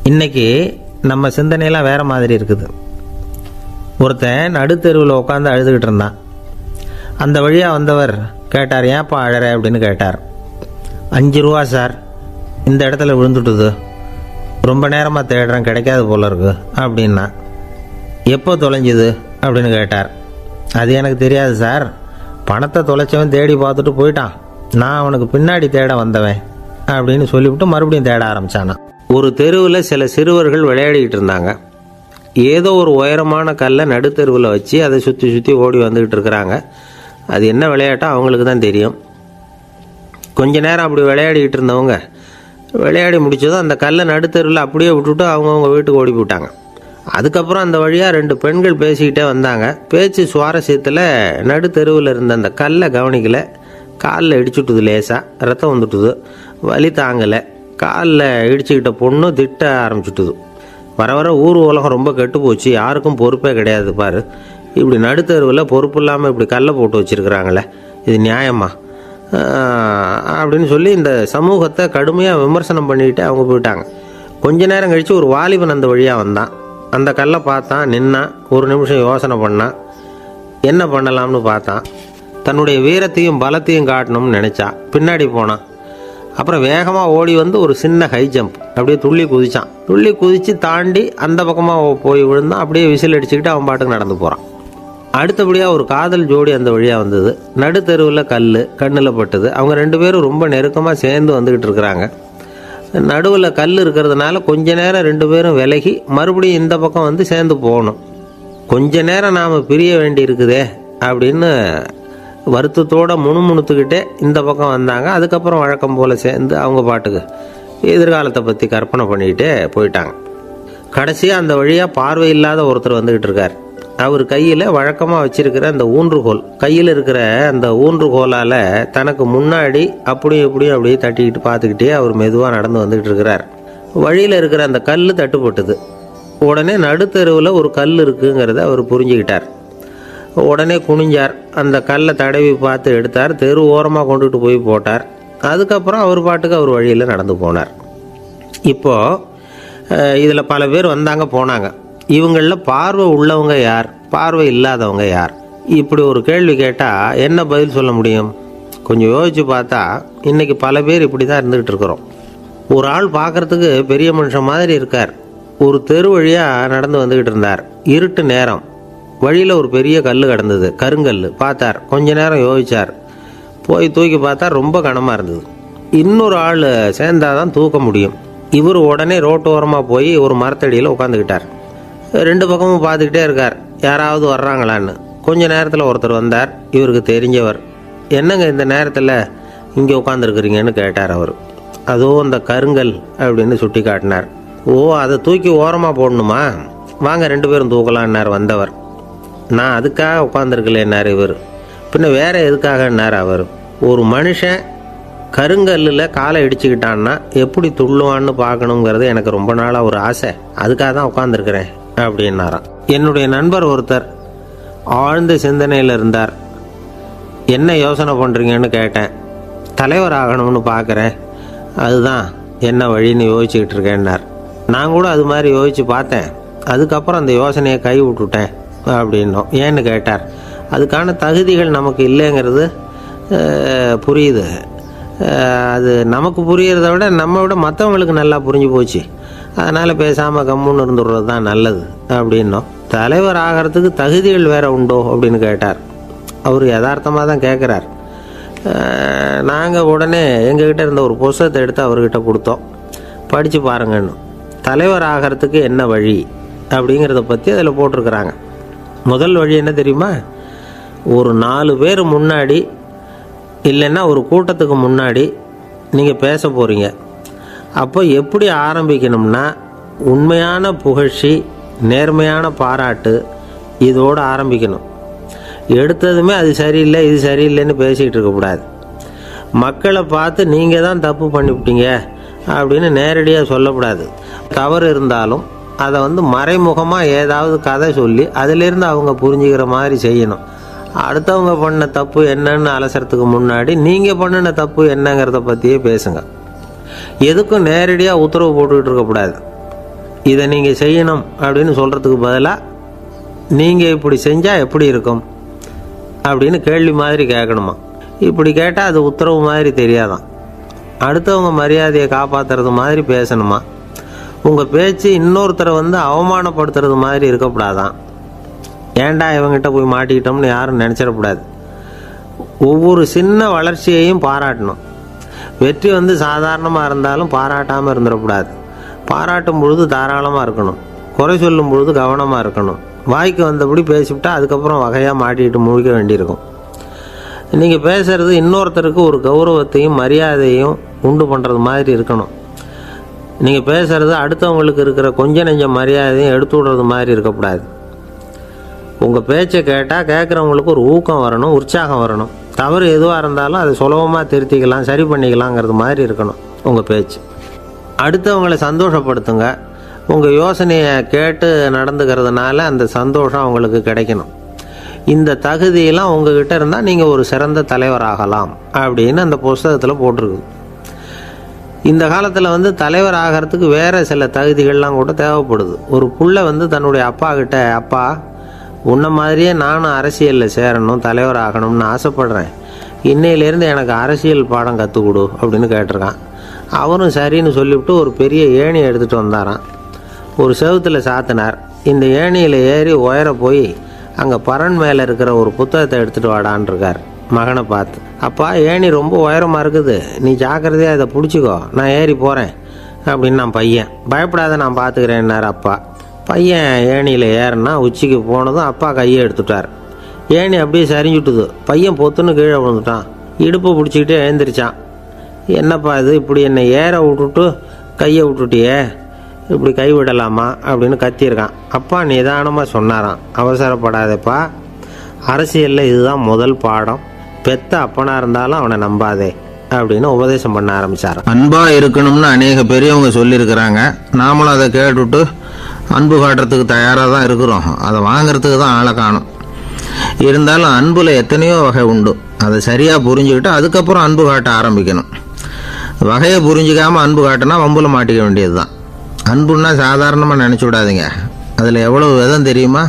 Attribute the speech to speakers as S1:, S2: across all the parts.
S1: இன்றைக்கி நம்ம சிந்தனையெல்லாம் வேறு மாதிரி இருக்குது. ஒருத்தன் நடுத்தெருவில் உட்காந்து அழுதுகிட்டு இருந்தான். அந்த வழியாக வந்தவர் கேட்டார், ஏன்ப்பா அழற அப்படின்னு கேட்டார். 5 ரூபா சார், இந்த இடத்துல விழுந்துட்டுது, ரொம்ப நேரமாக தேடுறேன், கிடைக்காது போல இருக்கு அப்படின்னா. எப்போ தொலைஞ்சுது அப்படின்னு கேட்டார். அது எனக்கு தெரியாது சார், பணத்தை தொலைச்சவன் தேடி பார்த்துட்டு போயிட்டான், நான் அவனுக்கு பின்னாடி தேட வந்தவன் அப்படின்னு சொல்லிவிட்டு மறுபடியும் தேட ஆரம்பித்தானா. ஒரு தெருவில் சில சிறுவர்கள் விளையாடிக்கிட்டு இருந்தாங்க. ஏதோ ஒரு உயரமான கல்லை நடுத்தெருவில் வச்சு அதை சுற்றி சுற்றி ஓடி வந்துக்கிட்டு இருக்கிறாங்க. அது என்ன விளையாட்டோ அவங்களுக்கு தான் தெரியும். கொஞ்ச நேரம் அப்படி விளையாடிக்கிட்டு இருந்தவங்க விளையாடி முடித்ததும் அந்த கல்லை நடுத்தெருவில் அப்படியே விட்டுட்டு அவங்கவுங்க வீட்டுக்கு ஓடி போயிட்டாங்க. அதுக்கப்புறம் அந்த வழியாக 2 பெண்கள் பேசிக்கிட்டே வந்தாங்க. பேச்சு சுவாரஸ்யத்தில் நடுத்தெருவில் இருந்த அந்த கல்லை கவனிக்கலை. காலில் இடிச்சுட்டுது, லேசாக ரத்தம் வந்துட்டுது, வலி தாங்கலை. காலில் இடிச்சுக்கிட்ட பொண்ணு திட்ட ஆரம்பிச்சுட்டுது. வர வர ஊர் உலகம் ரொம்ப கெட்டு போச்சு, யாருக்கும் பொறுப்பே கிடையாது பாரு, இப்படி நடுத்தெருவில் பொறுப்பு இல்லாமல் இப்படி கல்லை போட்டு வச்சுருக்குறாங்களே, இது நியாயமா அப்படின்னு சொல்லி இந்த சமூகத்தை கடுமையாக விமர்சனம் பண்ணிக்கிட்டு அவங்க போயிட்டாங்க. கொஞ்ச நேரம் கழித்து ஒரு வாலிபன் அந்த வழியாக வந்தான். அந்த கல்லை பார்த்தான், நின்னான், ஒரு நிமிஷம் யோசனை பண்ணான், என்ன பண்ணலாம்னு பார்த்தான். தன்னுடைய வீரத்தையும் பலத்தையும் காட்டணும்னு நினச்சான். பின்னாடி போனான். அப்புறம் வேகமாக ஓடி வந்து ஒரு சின்ன ஹை ஜம்ப் அப்படியே துள்ளி குதிச்சான். துள்ளி குதித்து தாண்டி அந்த பக்கமாக போய் விழுந்தான். அப்படியே விசில் அடிச்சுக்கிட்டு அவன் பாட்டுக்கு நடந்து போகிறான். அடுத்தபடியாக ஒரு காதல் ஜோடி அந்த வழியாக வந்தது. நடுத்தெருவில் கல் கண்ணில் பட்டது. அவங்க 2 பேரும் ரொம்ப நெருக்கமாக சேர்ந்து வந்துக்கிட்டு இருக்கிறாங்க. நடுவில் கல் இருக்கிறதுனால கொஞ்ச நேரம் 2 பேரும் விலகி மறுபடியும் இந்த பக்கம் வந்து சேர்ந்து போகணும். கொஞ்ச நேரம் நாம் பிரிய வேண்டி இருக்குதே அப்படின்னு வருத்தத்தோடு முணுமுணுத்துக்கிட்டே இந்த பக்கம் வந்தாங்க. அதுக்கப்புறம் வழக்கம் போல் சேர்ந்து அவங்க பாட்டுக்கு எதிர்காலத்தை பற்றி கற்பனை பண்ணிக்கிட்டே போயிட்டாங்க. கடைசியாக அந்த வழியாக பார்வை இல்லாத ஒருத்தர் வந்துக்கிட்டு இருக்கார். அவர் கையில் வழக்கமாக வச்சிருக்கிற அந்த ஊன்றுகோல், கையில் இருக்கிற அந்த ஊன்றுகோலால் தனக்கு முன்னாடி அப்படியும் அப்படியே தட்டிக்கிட்டு பார்த்துக்கிட்டே அவர் மெதுவாக நடந்து வந்துக்கிட்டு இருக்கிறார். வழியில் இருக்கிற அந்த கல் தட்டுப்பட்டுது. உடனே நடுத்தெருவில் ஒரு கல் இருக்குங்கிறத அவர் புரிஞ்சுக்கிட்டார். உடனே குனிஞ்சார், அந்த கல்லை தடவி பார்த்து எடுத்தார், தெரு ஓரமாக கொண்டுட்டு போய் போட்டார். அதுக்கப்புறம் அவர் பாட்டுக்கு அவர் வழியில் நடந்து போனார். இப்போது இதில் பல பேர் வந்தாங்க போனாங்க. இவங்களில் பார்வை உள்ளவங்க யார், பார்வை இல்லாதவங்க யார்? இப்படி ஒரு கேள்வி கேட்டால் என்ன பதில் சொல்ல முடியும்? கொஞ்சம் யோசித்து பார்த்தா இன்றைக்கி பல பேர் இப்படி தான் இருந்துக்கிட்டு இருக்கிறோம். ஒரு ஆள் பார்க்குறதுக்கு பெரிய மனுஷன் மாதிரி இருக்கார். ஒரு தெரு வழியாக நடந்து வந்துக்கிட்டு இருந்தார். இருட்டு நேரம். வழியில் ஒரு பெரிய கல் கிடந்தது, கருங்கல். பார்த்தார், கொஞ்ச நேரம் யோசித்தார். போய் தூக்கி பார்த்தா ரொம்ப கனமாக இருந்தது. இன்னொரு ஆள் சேர்ந்தாதான் தூக்க முடியும். இவர் உடனே ரோட்டோரமாக போய் ஒரு மரத்தடியில் உட்காந்துக்கிட்டார். 2 பக்கமும் பார்த்துக்கிட்டே இருக்கார், யாராவது வர்றாங்களான்னு. கொஞ்ச நேரத்தில் ஒருத்தர் வந்தார், இவருக்கு தெரிஞ்சவர். என்னங்க இந்த நேரத்தில் இங்கே உட்காந்துருக்குறீங்கன்னு கேட்டார் அவர். அதோ அந்த கருங்கல் அப்படின்னு சுட்டி காட்டினார். ஓ, அதை தூக்கி ஓரமாக போடணுமா, வாங்க 2 பேரும் தூக்கலான்னார் வந்தவர். நான் அதுக்காக உட்காந்துருக்கலேன்னார் இவர். பின்ன வேற எதுக்காகன்னார் அவர். ஒரு மனுஷன் கருங்கல்லில் காலை இடிச்சுக்கிட்டான்னா எப்படி துள்ளுவான்னு பார்க்கணுங்கிறது எனக்கு ரொம்ப நாளாக ஒரு ஆசை, அதுக்காக தான் உட்காந்துருக்கிறேன் அப்படின்னாராம். என்னுடைய நண்பர் ஒருத்தர் ஆழ்ந்த சிந்தனையில் இருந்தார். என்ன யோசனை பண்ணுறீங்கன்னு கேட்டேன். தலைவர் ஆகணும்னு பார்க்குறேன், அதுதான் என்ன வழின்னு யோசிச்சுக்கிட்டு இருக்கேன்னார். நான் கூட அது மாதிரி யோசித்து பார்த்தேன், அதுக்கப்புறம் அந்த யோசனையை கை விட்டுட்டேன் அப்படின்னோம். ஏன்னு கேட்டார். அதுக்கான தகுதிகள் நமக்கு இல்லைங்கிறது புரியுது. அது நமக்கு புரியறத விட நம்ம விட மற்றவங்களுக்கு நல்லா புரிஞ்சு போச்சு, அதனால் பேசாமல் கம்முன்னு இருந்துடுறது தான் நல்லது அப்படின்னோம். தலைவர் ஆகிறதுக்கு தகுதிகள் வேறு உண்டோ அப்படின்னு கேட்டார். அவர் யதார்த்தமாக தான் கேட்குறார். நாங்கள் உடனே எங்ககிட்ட இருந்த ஒரு புத்தகத்தை எடுத்து அவர்கிட்ட கொடுத்தோம், படித்து பாருங்கன்னு. தலைவர் ஆகிறதுக்கு என்ன வழி அப்படிங்கிறத பற்றி அதில் போட்டிருக்கிறாங்க. முதல் வழி என்ன தெரியுமா? ஒரு 4 பேர் முன்னாடி இல்லைன்னா ஒரு கூட்டத்துக்கு முன்னாடி நீங்கள் பேச போகிறீங்க. அப்போ எப்படி ஆரம்பிக்கணும்னா, உண்மையான புகழ்ச்சி, நேர்மையான பாராட்டு, இதோடு ஆரம்பிக்கணும். எடுத்ததுமே அது சரியில்லை இது சரியில்லைன்னு பேசிகிட்டு இருக்கக்கூடாது. மக்களை பார்த்து நீங்கள் தான் தப்பு பண்ணிவிட்டீங்க அப்படின்னு நேரடியாக சொல்லக்கூடாது. தவறு இருந்தாலும் அதை மறைமுகமாக ஏதாவது கதை சொல்லி அதிலிருந்து அவங்க புரிஞ்சுக்கிற மாதிரி செய்யணும். அடுத்தவங்க பண்ண தப்பு என்னன்னு அலசறதுக்கு முன்னாடி நீங்கள் பண்ணின தப்பு என்னங்கிறத பற்றியே பேசுங்க. எதுக்கும் நேரடியாக உத்தரவு போட்டுக்கிட்டு இருக்கக்கூடாது. இதை நீங்கள் செய்யணும் அப்படின்னு சொல்கிறதுக்கு பதிலாக நீங்கள் இப்படி செஞ்சால் எப்படி இருக்கும் அப்படின்னு கேள்வி மாதிரி கேட்கணுமா. இப்படி கேட்டால் அது உத்தரவு மாதிரி தெரியாதான். அடுத்தவங்க மரியாதையை காப்பாற்றுறது மாதிரி பேசணுமா. உங்கள் பேச்சு இன்னொருத்தரை அவமானப்படுத்துறது மாதிரி இருக்கக்கூடாதான். ஏன்டா இவங்கிட்ட போய் மாட்டிக்கிட்டோம்னு யாரும் நினச்சிடக்கூடாது. ஒவ்வொரு சின்ன வளர்ச்சியையும் பாராட்டணும். வெற்றி சாதாரணமாக இருந்தாலும் பாராட்டாமல் இருந்துடக்கூடாது. பாராட்டும் பொழுது தாராளமாக இருக்கணும். குறை சொல்லும் பொழுது கவனமாக இருக்கணும். வாய்க்கு வந்தபடி பேசிவிட்டா அதுக்கப்புறம் வகையாக மாட்டிக்கிட்டு முழிக்க வேண்டியிருக்கும். நீங்கள் பேசுகிறது இன்னொருத்தருக்கு ஒரு கௌரவத்தையும் மரியாதையும் உண்டு பண்ணுறது மாதிரி இருக்கணும். நீங்கள் பேசுகிறது அடுத்தவங்களுக்கு இருக்கிற கொஞ்ச நெஞ்ச மரியாதையும் எடுத்து விடுறது மாதிரி இருக்கக்கூடாது. உங்கள் பேச்சை கேட்டால் கேட்குறவங்களுக்கு ஒரு ஊக்கம் வரணும், உற்சாகம் வரணும். தவறு எதுவாக இருந்தாலும் அதை சுலபமாக திருத்திக்கலாம், சரி பண்ணிக்கலாங்கிறது மாதிரி இருக்கணும் உங்கள் பேச்சு. அடுத்தவங்களை சந்தோஷப்படுத்துங்க. உங்கள் யோசனையை கேட்டு நடந்துக்கிறதுனால அந்த சந்தோஷம் அவங்களுக்கு கிடைக்கணும். இந்த தகுதியெல்லாம் உங்ககிட்ட இருந்தால் நீங்கள் ஒரு சிறந்த தலைவராகலாம் அப்படின்னு அந்த புஸ்தகத்தில் போட்டிருக்கு. இந்த காலத்தில் தலைவர் ஆகிறதுக்கு வேறு சில தகுதிகள்லாம் கூட தேவைப்படுது. ஒரு புள்ள தன்னுடைய அப்பா கிட்ட, அப்பா உன்ன மாதிரியே நானும் அரசியலில் சேரணும், தலைவர் ஆகணும்னு ஆசைப்படுறேன், இன்னையிலேருந்து எனக்கு அரசியல் பாடம் கற்றுக் கொடு அப்படின்னு கேட்டிருக்கான். அவரும் சரின்னு சொல்லிவிட்டு ஒரு பெரிய ஏணியை எடுத்துகிட்டு வந்தாராம். ஒரு செவுத்தில் சாத்தினார். இந்த ஏணியில் ஏறி உயர போய் அங்கே பரன் மேலே இருக்கிற ஒரு புத்தகத்தை எடுத்துகிட்டு வாடான் இருக்கார். மகனை பார்த்து, அப்பா ஏணி ரொம்ப உயரமாக இருக்குது, நீ ஜாக்கிரதையாக இதை பிடிச்சிக்கோ, நான் ஏறி போகிறேன் அப்படின்னு நான் பையன். பயப்படாத, நான் பார்த்துக்கிறேன்னார் அப்பா. பையன் ஏணியில் ஏறினா உச்சிக்கு போனதும் அப்பா கையை எடுத்துட்டார். ஏணி அப்படியே சரிஞ்சுட்டுது. பையன் பொத்துன்னு கீழே விழுந்துட்டான். இடுப்பை பிடிச்சிக்கிட்டு எழுந்திரிச்சான். என்னப்பா இது, இப்படி என்னை ஏற விட்டுட்டு கையை விட்டுட்டியே, இப்படி கை விடலாமா அப்படின்னு கத்தியிருக்கான். அப்பா நிதானமாக சொன்னாராம், அவசரப்படாதேப்பா, அரசியலில் இதுதான் முதல் பாடம், பெத்த அப்பனாக இருந்தாலும் அவனை நம்பாதே அப்படின்னு உபதேசம் பண்ண ஆரம்பித்தார்.
S2: அன்பாக இருக்கணும்னு அநேக பெரியவங்க சொல்லியிருக்கிறாங்க. நாமளும் அதை கேட்டுவிட்டு அன்பு காட்டுறதுக்கு தயாராக தான் இருக்கிறோம். அதை வாங்கிறதுக்கு தான் ஆளை காணும். இருந்தாலும் அன்பில் எத்தனையோ வகை உண்டு. அதை சரியாக புரிஞ்சுக்கிட்டு அதுக்கப்புறம் அன்பு காட்ட ஆரம்பிக்கணும். வகையை புரிஞ்சிக்காமல் அன்பு காட்டினா வம்புல மாட்டிக்க வேண்டியது தான். அன்புன்னா சாதாரணமாக நினச்சி விடாதீங்க. அதில் எவ்வளவு விதம் தெரியுமா?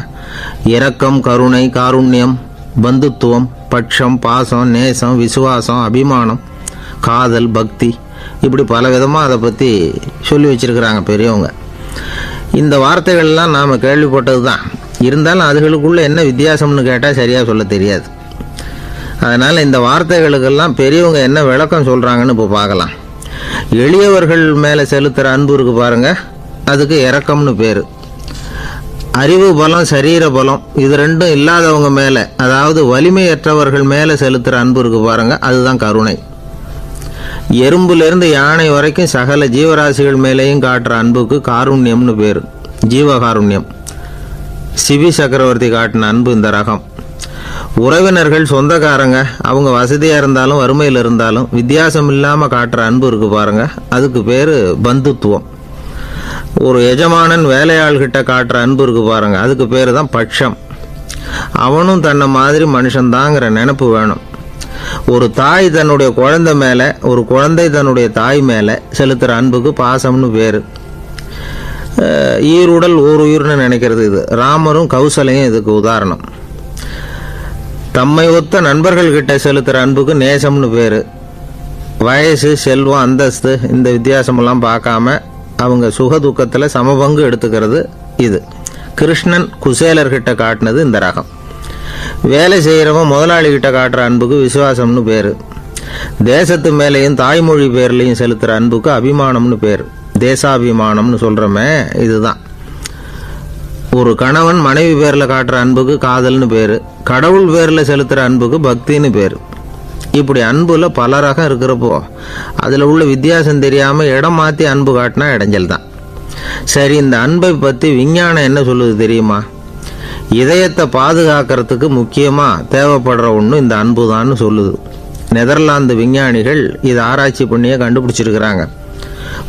S2: இரக்கம், கருணை, காருண்யம், பந்துத்துவம், பட்சம், பாசம், நேசம், விசுவாசம், அபிமானம், காதல், பக்தி, இப்படி பல விதமாக அதை பற்றி சொல்லி வச்சுருக்கிறாங்க பெரியவங்க. இந்த வார்த்தைகள்லாம் நாம் கேள்விப்பட்டது தான். இருந்தாலும் அதுகளுக்குள்ளே என்ன வித்தியாசம்னு கேட்டால் சரியாக சொல்ல தெரியாது. அதனால் இந்த வார்த்தைகளுக்கெல்லாம் பெரியவங்க என்ன விளக்கம் சொல்கிறாங்கன்னு இப்போ பார்க்கலாம். எளியவர்கள் மேலே செலுத்துகிற அன்பு இருக்கு பாருங்கள், அதுக்கு இரக்கம்னு பேர். அறிவு பலம், சரீர பலம், இது ரெண்டும் இல்லாதவங்க மேலே, அதாவது வலிமையற்றவர்கள் மேலே செலுத்துகிற அன்பு இருக்கு பாருங்கள், அதுதான் கருணை. எறும்புலேருந்து யானை வரைக்கும் சகல ஜீவராசிகள் மேலேயும் காட்டுற அன்புக்கு காருண்யம்னு பேர், ஜீவகாருண்யம். சிவி சக்கரவர்த்தி காட்டின அன்பு இந்த ரகம். உறவினர்கள், சொந்தக்காரங்க, அவங்க வசதியாக இருந்தாலும் வறுமையில் இருந்தாலும் வித்தியாசம் இல்லாமல் காட்டுற அன்பு இருக்கு பாருங்க, அதுக்கு பேர் பந்துத்துவம். ஒரு எஜமானன் வேலையாள்கிட்ட காட்டுற அன்பு இருக்கு பாருங்க, அதுக்கு பேர் தான் பட்சம். அவனும் தன்னை மாதிரி மனுஷன்தாங்கிற நினைப்பு வேணும். ஒரு தாய் தன்னுடைய குழந்தை மேலே, ஒரு குழந்தை தன்னுடைய தாய் மேலே செலுத்துகிற அன்புக்கு பாசம்னு பேர். ஈருடல் ஓர் உயிர்னு நினைக்கிறது இது. ராமரும் கௌசலையும் இதுக்கு உதாரணம். தம்மை ஒத்த நண்பர்கள் கிட்ட செலுத்துகிற அன்புக்கு நேசம்னு பேர். வயசு, செல்வம், அந்தஸ்து, இந்த வித்தியாசமெல்லாம் பார்க்காம அவங்க சுக துக்கத்தில் சமபங்கு எடுத்துக்கிறது இது. கிருஷ்ணன் குசேலர்கிட்ட காட்டினது இந்த ரகம். வேலை செய்கிறவன் முதலாளிகிட்ட காட்டுற அன்புக்கு விசுவாசம்னு பேர். தேசத்து மேலேயும் தாய்மொழி பேர்லையும் செலுத்துகிற அன்புக்கு அபிமானம்னு பேர். தேசாபிமானம்னு சொல்கிறோமே, இதுதான். ஒரு கணவன் மனைவி பேரில் காட்டுற அன்புக்கு காதல்னு பேர். கடவுள் பேரில் செலுத்துகிற அன்புக்கு பக்தின்னு பேர். இப்படி அன்புல பல ரகம் இருக்கிறப்போ அதில் உள்ள வித்தியாசம் தெரியாமல் இடம் மாற்றி அன்பு காட்டினா இடைஞ்சல் தான். சரி, இந்த அன்பை பற்றி விஞ்ஞானம் என்ன சொல்லுது தெரியுமா? இதயத்தை பாதுகாக்கிறதுக்கு முக்கியமாக தேவைப்படுற ஒன்று இந்த அன்பு தான்னு சொல்லுது. நெதர்லாந்து விஞ்ஞானிகள் இதை ஆராய்ச்சி பண்ணியே கண்டுபிடிச்சிருக்கிறாங்க.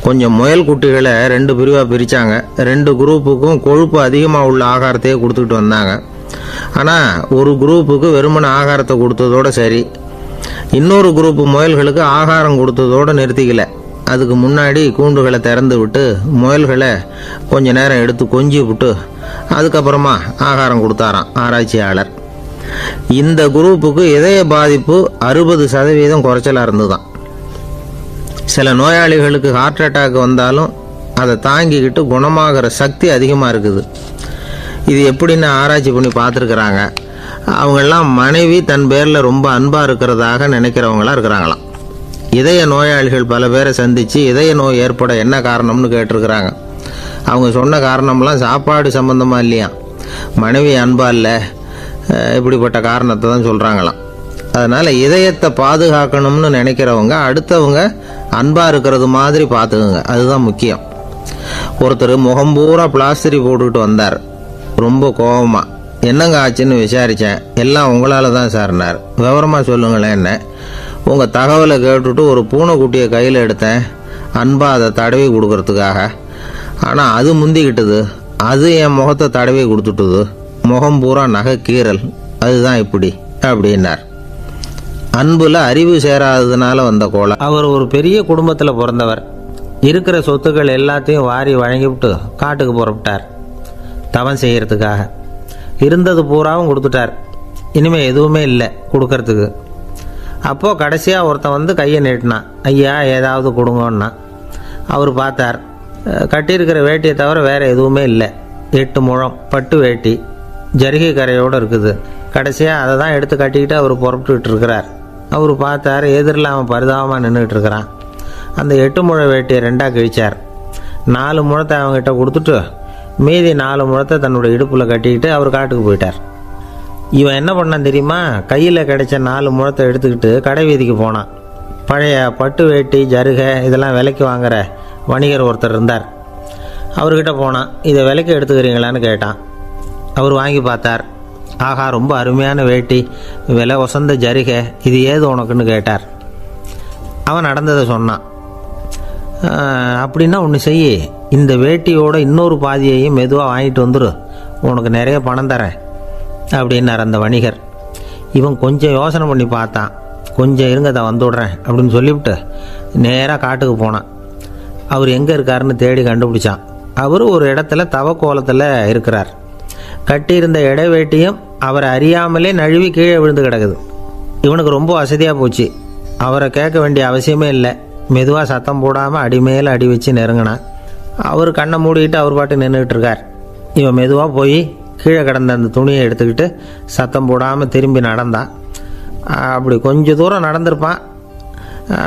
S2: கொஞ்சம் முயல் குட்டிகளை 2 பிரிவாக பிரித்தாங்க. 2 குரூப்புக்கும் கொழுப்பு அதிகமாக உள்ள ஆகாரத்தையே கொடுத்துக்கிட்டு வந்தாங்க. ஆனால் ஒரு குரூப்புக்கு வெறுமன ஆகாரத்தை கொடுத்ததோடு சரி, இன்னொரு குரூப்பு முயல்களுக்கு ஆகாரம் கொடுத்ததோடு நிறுத்திக்கல. அதுக்கு முன்னாடி கூண்டுகளை திறந்து விட்டு முயல்களை கொஞ்ச நேரம் எடுத்து கொஞ்சி விட்டு அதுக்கப்புறமா ஆகாரம் கொடுத்தாராம் ஆராய்ச்சியாளர். இந்த குரூப்புக்கு இதய பாதிப்பு 60% குறைச்சலாக இருந்துதான். சில நோயாளிகளுக்கு ஹார்ட் அட்டாக் வந்தாலும் அதை தாங்கிக்கிட்டு குணமாகிற சக்தி அதிகமாக இருக்குது. இது எப்படின்னு ஆராய்ச்சி பண்ணி பார்த்துருக்குறாங்க. அவங்கெல்லாம் மனைவி தன் பேரில் ரொம்ப அன்பாக இருக்கிறதாக நினைக்கிறவங்களாம் இருக்கிறாங்களாம். இதய நோயாளிகள் பல பேரை சந்தித்து இதய நோய் ஏற்பட என்ன காரணம்னு கேட்டிருக்கிறாங்க. அவங்க சொன்ன காரணம்லாம் சாப்பாடு சம்மந்தமாக இல்லையா, மனைவி அன்பா இல்லை, இப்படிப்பட்ட காரணத்தை தான் சொல்கிறாங்களாம். அதனால் இதயத்தை பாதுகாக்கணும்னு நினைக்கிறவங்க அடுத்தவங்க அன்பாக இருக்கிறது மாதிரி பார்த்துக்குங்க, அதுதான் முக்கியம். ஒருத்தர் முகம் பூரா பிளாஸ்டரி போட்டுக்கிட்டு வந்தார். ரொம்ப கோபமாக, என்னங்க ஆச்சுன்னு விசாரித்தேன். எல்லாம் உங்களால் தான் சார்னார். விவரமாக சொல்லுங்களேன். என்ன, உங்கள் தகவலை கேட்டுட்டு ஒரு பூனைக்குட்டியை கையில் எடுத்தேன் அன்பாக அதை தடவி கொடுக்கறதுக்காக. ஆனால் அது முந்திக்கிட்டது, அது என் முகத்தை தடவி கொடுத்துட்டுது, முகம் பூரா நகை கீறல், அதுதான் இப்படி அப்படின்னார். அன்புல அறிவு சேராததுனால வந்த கோலை.
S1: அவர் ஒரு பெரிய குடும்பத்தில் பிறந்தவர். இருக்கிற சொத்துக்கள் எல்லாத்தையும் வாரி வழங்கிவிட்டு காட்டுக்கு புறப்பட்டார் தவம் செய்யறதுக்காக. இருந்தது பூராவும் கொடுத்துட்டார். இனிமேல் எதுவுமே இல்லை கொடுக்கறதுக்கு. அப்போது கடைசியாக ஒருத்தன் வந்து கையை நீட்டினான். ஐயா ஏதாவது கொடுங்கன்னா. அவர் பார்த்தார். கட்டியிருக்கிற வேட்டியை தவிர வேறு எதுவுமே இல்லை. 8 முழம் பட்டு வேட்டி ஜரிகை கரையோடு இருக்குது. கடைசியாக அதை தான் எடுத்து கட்டிக்கிட்டு அவர் புறப்பட்டுக்கிட்டு இருக்கிறார். அவர் பார்த்தார், எதிரில் அவன் பரிதாபமாக நின்றுக்கிட்டு இருக்கிறான். அந்த 8 முழ வேட்டியை 2ஆக கிழிச்சார். 4 முழத்தை அவங்ககிட்ட கொடுத்துட்டு மீதி 4 முழத்தை தன்னுடைய இடுப்பில் கட்டிக்கிட்டு அவர் காட்டுக்கு போயிட்டார். இவன் என்ன பண்ணான் தெரியுமா, கையில் கிடைச்ச 4 முழத்தை எடுத்துக்கிட்டு கடை வீதிக்கு போனான். பழைய பட்டு வேட்டி ஜருகை இதெல்லாம் விலைக்கு வாங்குற வணிகர் ஒருத்தர் இருந்தார். அவர்கிட்ட போனான். இதை விலைக்கு எடுத்துக்கிறீங்களான்னு கேட்டான். அவர் வாங்கி பார்த்தார். ஆகா, ரொம்ப அருமையான வேட்டி, விலை வசந்த ஜருகை, இது ஏது உனக்குன்னு கேட்டார். அவன் நடந்ததை சொன்னான். அப்படின்னா ஒன்று செய்ய, இந்த வேட்டியோட இன்னொரு பாதியையும் மெதுவாக வாங்கிட்டு வந்துரு, உனக்கு நிறைய பணம் தரேன் அப்படின்னார் அந்த வணிகர். இவன் கொஞ்சம் யோசனை பண்ணி பார்த்தான். கொஞ்சம் இருங்க, தான் வந்துவிடுறேன் அப்படின்னு சொல்லிவிட்டு நேராக காட்டுக்கு போனான். அவர் எங்கே இருக்காருன்னு தேடி கண்டுபிடிச்சான். அவர் ஒரு இடத்துல தவக்கோலத்தில் இருக்கிறார். கட்டியிருந்த இடைவேட்டியும் அவரை அறியாமலே நழுவி கீழே விழுந்து கிடக்குது. இவனுக்கு ரொம்ப வசதியாக போச்சு. அவரை கேட்க வேண்டிய அவசியமே இல்லை. மெதுவாக சத்தம் போடாமல் அடி மேலே அடி வச்சு நெருங்கினான். அவர் கண்ணை மூடிக்கிட்டு அவர் பாட்டு நின்றுக்கிட்டு இருக்கார். இவன் மெதுவாக போய் கீழே கிடந்த அந்த துணியை எடுத்துக்கிட்டு சத்தம் போடாமல் திரும்பி நடந்தான். அப்படி கொஞ்சம் தூரம் நடந்திருப்பான்.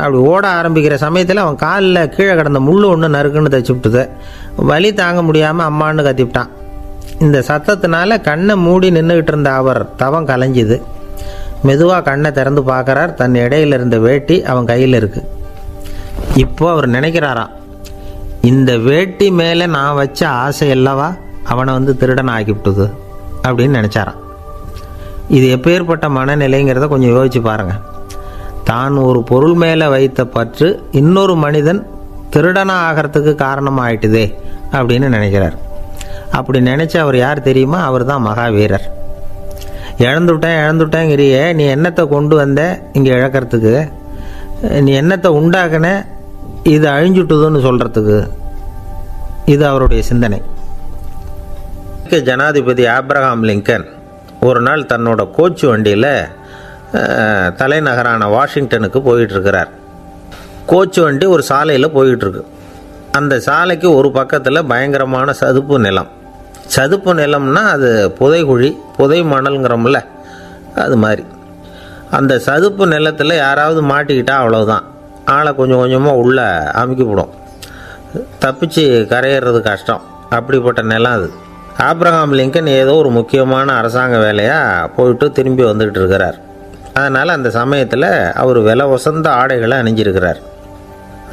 S1: அப்படி ஓட ஆரம்பிக்கிற சமயத்தில் அவன் காலில் கீழே கிடந்த முள் ஒன்று நறுக்குன்னு தைச்சி விட்டுது. வலி தாங்க முடியாமல் அம்மான்னு கத்திவிட்டான். இந்த சத்தத்தினால கண்ணை மூடி நின்றுக்கிட்டு இருந்த அவர் தவம் கலைஞ்சிது. மெதுவாக கண்ணை திறந்து பார்க்குறார். தன் இடையில இருந்த வேட்டி அவன் கையில் இருக்குது. இப்போ அவர் நினைக்கிறாராம், இந்த வேட்டி மேலே நான் வச்ச ஆசை அல்லவா அவனை வந்து திருடன் ஆக்கிவிட்டுது அப்படின்னு நினச்சாரான். இது எப்பேற்பட்ட மனநிலைங்கிறத கொஞ்சம் யோசிச்சு பாருங்கள். தான் ஒரு பொருள் மேலே வைத்த பற்று இன்னொரு மனிதன் திருடனாக ஆகிறதுக்கு காரணமாயிட்டுதே அப்படின்னு நினைக்கிறார். அப்படி நினச்ச அவர் யார் தெரியுமா? அவர் தான் மகாவீரர். இழந்துட்டேங்கிறியே, நீ என்னத்தை கொண்டு வந்த இங்கே இழக்கிறதுக்கு? நீ என்னத்தை உண்டாக்குன இது அழிஞ்சுட்டுதுன்னு சொல்கிறதுக்கு? இது அவருடைய சிந்தனை. ஜனாதிபதி ஆப்ரஹாம் லிங்கன் ஒரு நாள் தன்னோட கோச்சு வண்டியில் தலைநகரான வாஷிங்டனுக்கு போயிட்டுருக்கிறார். கோச்சு வண்டி ஒரு சாலையில் போயிட்டுருக்கு. அந்த சாலைக்கு ஒரு பக்கத்தில் பயங்கரமான சதுப்பு நிலம். சதுப்பு நிலம்னா அது புதைகுழி, புதை மணல்ங்கிறோம்ல, அது மாதிரி. அந்த சதுப்பு நிலத்தில் யாராவது மாட்டிக்கிட்டா அவ்வளோதான், ஆளை கொஞ்சம் கொஞ்சமாக உள்ளே அமுக்கிவிடும். தப்பிச்சு கரையிறது கஷ்டம். அப்படிப்பட்ட நிலம் அது. ஆப்ரஹாம் லிங்கன் ஏதோ ஒரு முக்கியமான அரசாங்க வேலையாக போயிட்டு திரும்பி வந்துக்கிட்டு இருக்கிறார். அதனால் அந்த சமயத்தில் அவர் விலை வசந்த ஆடைகளை அணிஞ்சிருக்கிறார்.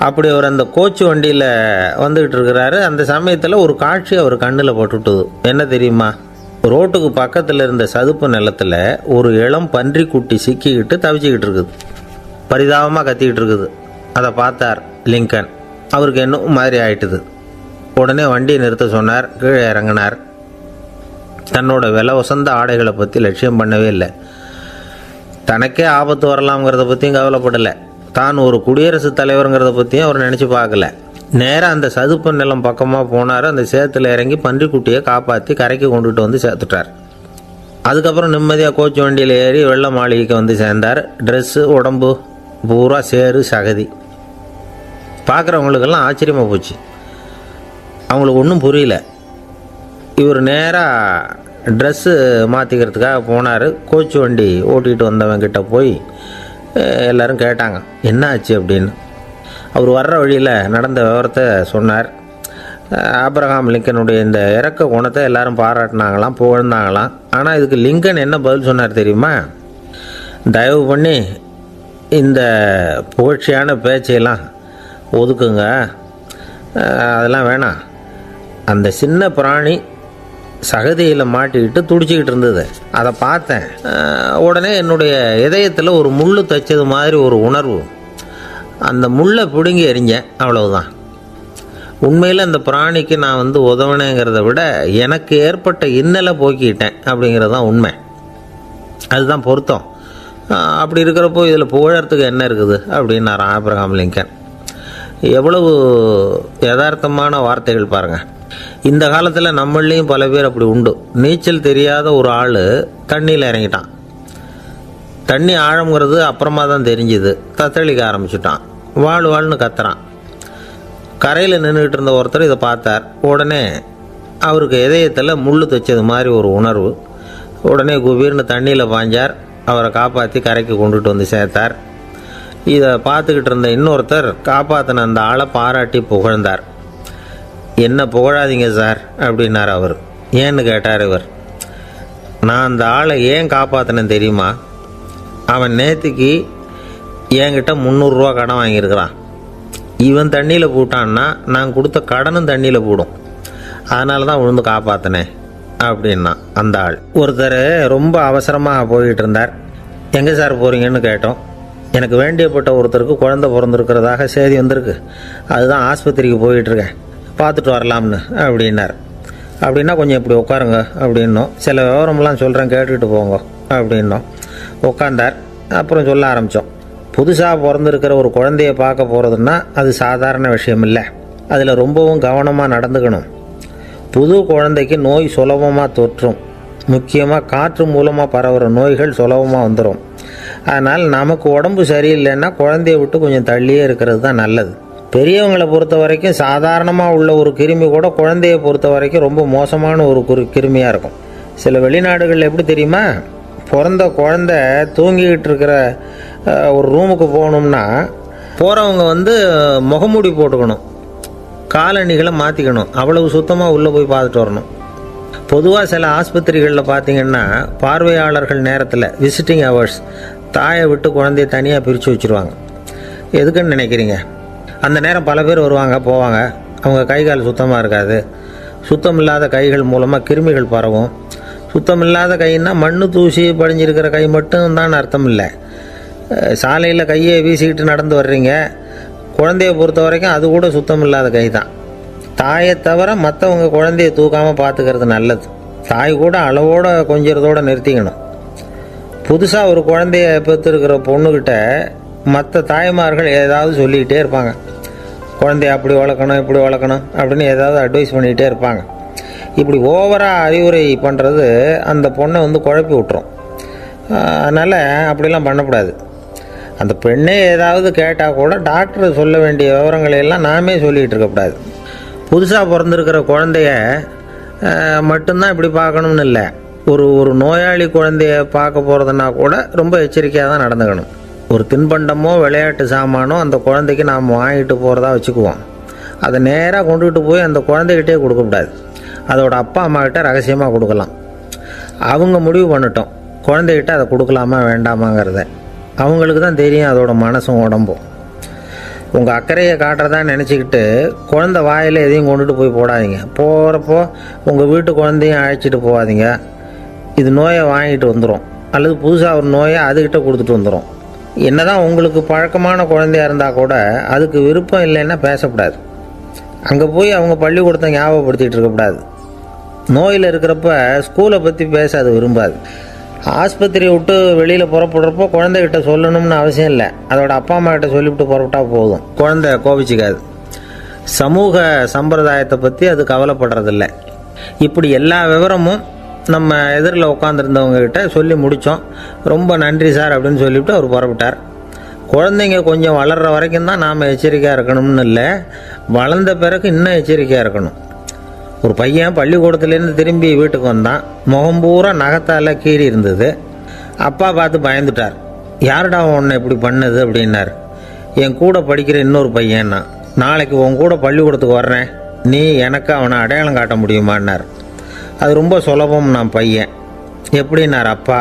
S1: அப்படி அவர் அந்த கோச்சு வண்டியில் வந்துக்கிட்டு இருக்கிறாரு. அந்த சமயத்தில் ஒரு காட்சி அவர் கண்ணில் பட்டுட்டுது. என்ன தெரியுமா? ரோட்டுக்கு பக்கத்தில் இருந்த சதுப்பு நிலத்தில் ஒரு இளம் பன்றி குட்டி சிக்கிக்கிட்டு தவிச்சிக்கிட்டு இருக்குது. பரிதாபமாக கத்திக்கிட்டு இருக்குது. அதை பார்த்தார் லிங்கன். அவருக்கு இன்னும் மாதிரி ஆயிட்டுது. உடனே வண்டியை நிறுத்த சொன்னார். கீழே இறங்கினார். தன்னோட விலை வசந்த ஆடைகளை பற்றி லட்சியம் பண்ணவே இல்லை. தனக்கே ஆபத்து வரலாம்ங்கிறத பற்றியும் கவலைப்படலை. தான் ஒரு குடியரசுத் தலைவருங்கிறத பற்றியும் அவர் நினச்சி பார்க்கல. நேராக அந்த சதுப்பு நிலம் பக்கமாக போனார். அந்த சேத்துல இறங்கி பன்றிக்குட்டியை காப்பாற்றி கரைக்கு கொண்டுட்டு வந்து சேர்த்துட்டார். அதுக்கப்புறம் நிம்மதியாக கோச்சு வண்டியில் ஏறி வெள்ளை மாளிகைக்கு வந்து சேர்ந்தார். ட்ரெஸ்ஸு உடம்பு பூரா சேறு சகதி. பார்க்குறவங்களுக்கெல்லாம் ஆச்சரியமாக போச்சு. அவங்களுக்கு ஒன்றும் புரியல. இவர் நேராக ட்ரெஸ்ஸு மாற்றிக்கிறதுக்காக போனார். கோச்சு வண்டி ஓட்டிகிட்டு வந்தவங்கிட்ட போய் எல்லோரும் கேட்டாங்க என்ன ஆச்சு அப்படின்னு. அவர் வர்ற வழியில் நடந்த விவரத்தை சொன்னார். ஆபிரகாம் லிங்கனுடைய இந்த இறக்க குணத்தை எல்லாரும் பாராட்டினாங்களாம், புகழ்ந்தாங்களாம். ஆனால் இதுக்கு லிங்கன் என்ன பதில் சொன்னார் தெரியுமா? தயவு பண்ணி இந்த புகழ்ச்சியான பேச்சையெல்லாம் ஒதுக்குங்க, அதெல்லாம் வேணாம். அந்த சின்ன பிராணி சகதியில் மாட்டிக்கிட்டு துடிச்சிக்கிட்டு இருந்தது, அதை பார்த்தேன். உடனே என்னுடைய இதயத்தில் ஒரு முள் தைச்சது மாதிரி ஒரு உணர்வு. அந்த முள்ளை பிடுங்கி எறிஞ்சேன், அவ்வளவுதான். உண்மையில் அந்த பிராணிக்கு நான் உதவினேங்கிறத விட எனக்கு ஏற்பட்ட இன்னலை போக்கிட்டேன் அப்படிங்கிறது தான் உண்மை. அதுதான் பொருத்தம். அப்படி இருக்கிறப்போ இதில் புகழறதுக்கு என்ன இருக்குது அப்படின்னார் ஆபிரகாம் லிங்கன். எவ்வளவு யதார்த்தமான வார்த்தைகள் பாருங்கள். இந்த காலத்தில் நம்மளையும் பல பேர் அப்படி உண்டு. நீச்சல் தெரியாத ஒரு ஆள் தண்ணியில் இறங்கிட்டான். தண்ணி ஆழங்கிறது அப்புறமா தான் தெரிஞ்சுது. தத்தளிக்க ஆரம்பிச்சுட்டான். வாழ்னு கத்துறான். கரையில் நின்றுக்கிட்டு இருந்த ஒருத்தர் இதை பார்த்தார். உடனே அவருக்கு இதயத்தில் முள் தைச்சது மாதிரி ஒரு உணர்வு. உடனே குபீர்னு தண்ணியில் பாய்ஞ்சார். அவரை காப்பாற்றி கரைக்கு கொண்டுட்டு வந்து சேர்த்தார். இதை பார்த்துக்கிட்டு இருந்த இன்னொருத்தர் காப்பாற்றின அந்த ஆளை பாராட்டி புகழ்ந்தார். என்ன புகழாதீங்க சார் அப்படின்னார் அவர். ஏன்னு கேட்டார் இவர். நான் அந்த ஆளை ஏன் காப்பாற்றினேன் தெரியுமா? அவன் நேற்றுக்கு என்கிட்ட 300 ரூபா கடன் வாங்கியிருக்கிறான். இவன் தண்ணியில் போட்டான்னா நான் கொடுத்த கடனும் தண்ணியில் போடும். அதனால தான் விழுந்து காப்பாற்றினேன் அப்படின்னா அந்த ஆள். ஒருத்தர் ரொம்ப அவசரமாக போய்கிட்டு இருந்தார். எங்கே சார் போகிறீங்கன்னு கேட்டோம். எனக்கு வேண்டியப்பட்ட ஒருத்தருக்கு குழந்தை பிறந்திருக்கிறதாக செய்தி வந்திருக்கு, அதுதான் ஆஸ்பத்திரிக்கு போயிட்டுருக்கேன், பார்த்துட்டு வரலாம்னு அப்படின்னார். அப்படின்னா கொஞ்சம் இப்படி உட்காருங்க அப்படின்னோம். சில விவரம்லாம் சொல்கிறேன், கேட்டுக்கிட்டு போங்க அப்படின்னோம். உட்காந்தார். அப்புறம் சொல்ல ஆரம்பித்தோம். புதுசாக பிறந்திருக்கிற ஒரு குழந்தைய பார்க்க போகிறதுன்னா அது சாதாரண விஷயம் இல்லை. அதில் ரொம்பவும் கவனமாக நடந்துக்கணும். புது குழந்தைக்கு நோய் சுலபமாக தொற்றும். முக்கியமாக காற்று மூலமாக பரவுகிற நோய்கள் சுலபமாக வந்துடும். அதனால் நமக்கு உடம்பு சரியில்லைன்னா குழந்தைய விட்டு கொஞ்சம் தள்ளியே இருக்கிறது தான் நல்லது. பெரியவங்களை பொறுத்த வரைக்கும் சாதாரணமாக உள்ள ஒரு கிருமி கூட குழந்தைய பொறுத்த வரைக்கும் ரொம்ப மோசமான ஒரு கிருமியாக இருக்கும். சில வெளிநாடுகளில் எப்படி தெரியுமா? பிறந்த குழந்தை தூங்கிக்கிட்டு இருக்கிற ஒரு ரூமுக்கு போகணும்னா போகிறவங்க முகமூடி போட்டுக்கணும், காலணிகளை மாற்றிக்கணும், அவ்வளவு சுத்தமாக உள்ளே போய் பார்த்துட்டு வரணும். பொதுவாக சில ஆஸ்பத்திரிகளில் பார்த்திங்கன்னா பார்வையாளர்கள் நேரத்தில் விசிட்டிங் ஹவர்ஸ் தாயை விட்டு குழந்தைய தனியாக பிரித்து வச்சுருவாங்க. எதுக்குன்னு நினைக்கிறீங்க? அந்த நேரம் பல பேர் வருவாங்க போவாங்க. அவங்க கை கால் சுத்தமாக இருக்காது. சுத்தம் இல்லாத கைகள் மூலமாக கிருமிகள் பரவும். சுத்தம் இல்லாத கைன்னா மண்ணு தூசி படிஞ்சிருக்கிற கை மட்டும்தான் அர்த்தம் இல்லை. சாலையில் கையை வீசிக்கிட்டு நடந்து வர்றீங்க, குழந்தைய பொறுத்த வரைக்கும் அது கூட சுத்தம் இல்லாத கை தான். தாயை தவிர மற்றவங்க குழந்தைய தூக்காமல் பார்த்துக்கிறது நல்லது. தாய் கூட அளவோடு கொஞ்சிறதோடு நிறுத்திக்கணும். புதுசாக ஒரு குழந்தைய பெற்றுருக்கிற பொண்ணுக்கிட்ட மற்ற தாய்மார்கள் ஏதாவது சொல்லிக்கிட்டே இருப்பாங்க. குழந்தைய அப்படி வளர்க்கணும் இப்படி வளர்க்கணும் அப்படின்னு ஏதாவது அட்வைஸ் பண்ணிக்கிட்டே இருப்பாங்க. இப்படி ஓவராக அறிவுரை பண்ணுறது அந்த பொண்ணை குழப்பி விட்டுரும். அதனால் அப்படிலாம் பண்ணக்கூடாது. அந்த பெண்ணே ஏதாவது கேட்டால் கூட டாக்டர் சொல்ல வேண்டிய விவரங்களை எல்லாம் நாமே சொல்லிகிட்டு இருக்கக்கூடாது. புதுசாக பிறந்திருக்கிற குழந்தைய மட்டும்தான் இப்படி பார்க்கணும்னு இல்லை. ஒரு நோயாளி குழந்தைய பார்க்க போகிறதுனா கூட ரொம்ப எச்சரிக்கையாக தான் நடந்துக்கணும். ஒரு தின்பண்டமோ விளையாட்டு சாமானோ அந்த குழந்தைக்கு நாம் வாங்கிட்டு போகிறதா வச்சுக்குவோம். அதை நேராக கொண்டுகிட்டு போய் அந்த குழந்தைகிட்டே கொடுக்கக்கூடாது. அதோட அப்பா அம்மா கிட்ட ரகசியமாக கொடுக்கலாம். அவங்க முடிவு பண்ணட்டும் குழந்தைகிட்ட அதை கொடுக்கலாமா வேண்டாமாங்கிறத. அவங்களுக்கு தான் தெரியும் அதோட மனசும் உடம்பும். உங்கள் அக்கறையை காட்டுறதா நினச்சிக்கிட்டு குழந்தை வாயில் எதையும் கொண்டுட்டு போய் போடாதீங்க. போகிறப்போ உங்கள் வீட்டு குழந்தையும் அழைச்சிட்டு போகாதீங்க. இது நோயை வாங்கிட்டு வந்துடும், அல்லது புதுசாக ஒரு நோயை அதுக்கிட்ட கொடுத்துட்டு வந்துடும். என்னதான் உங்களுக்கு பழக்கமான குழந்தையாக இருந்தால் கூட அதுக்கு விருப்பம் இல்லைன்னா பேசக்கூடாது. அங்கே போய் அவங்க பள்ளிக்கூடத்தை ஞாபகப்படுத்திகிட்டு இருக்கக்கூடாது. நோயில் இருக்கிறப்ப ஸ்கூலை பற்றி பேச அது விரும்பாது. ஆஸ்பத்திரி விட்டு வெளியில் புறப்படுறப்போ குழந்தைகிட்ட சொல்லணும்னு அவசியம் இல்லை. அதோட அப்பா அம்மா கிட்ட சொல்லிவிட்டு புறப்பட்டா போதும், குழந்தை கோபிச்சிக்காது. சமூக சம்பிரதாயத்தை பற்றி அது கவலைப்படுறதில்ல. இப்படி எல்லா விவரமும் நம்ம எதிரில் உட்காந்துருந்தவங்க கிட்ட சொல்லி முடித்தோம். ரொம்ப நன்றி சார் அப்படின்னு சொல்லிவிட்டு அவர் புறப்பட்டார். குழந்தைங்க கொஞ்சம் வளர்கிற வரைக்கும் தான் நாம் எச்சரிக்கையாக இருக்கணும்னு இல்லை, வளர்ந்த பிறகு இன்னும் எச்சரிக்கையாக இருக்கணும். ஒரு பையன் பள்ளிக்கூடத்துலேருந்து திரும்பி வீட்டுக்கு வந்தான். முகம் பூரா நகத்தால் கீறி இருந்தது. அப்பா பார்த்து பயந்துட்டார். யாருடா உன்னை இப்படி பண்ணது அப்படின்னார். என் கூட படிக்கிற இன்னொரு பையன்னா. நாளைக்கு உன் கூட பள்ளிக்கூடத்துக்கு வர்றேன், நீ எனக்கு அவனை அடையாளம் காட்ட முடியுமான்னார். அது ரொம்ப சுலபம் நான் பையன். எப்படின்னார் அப்பா.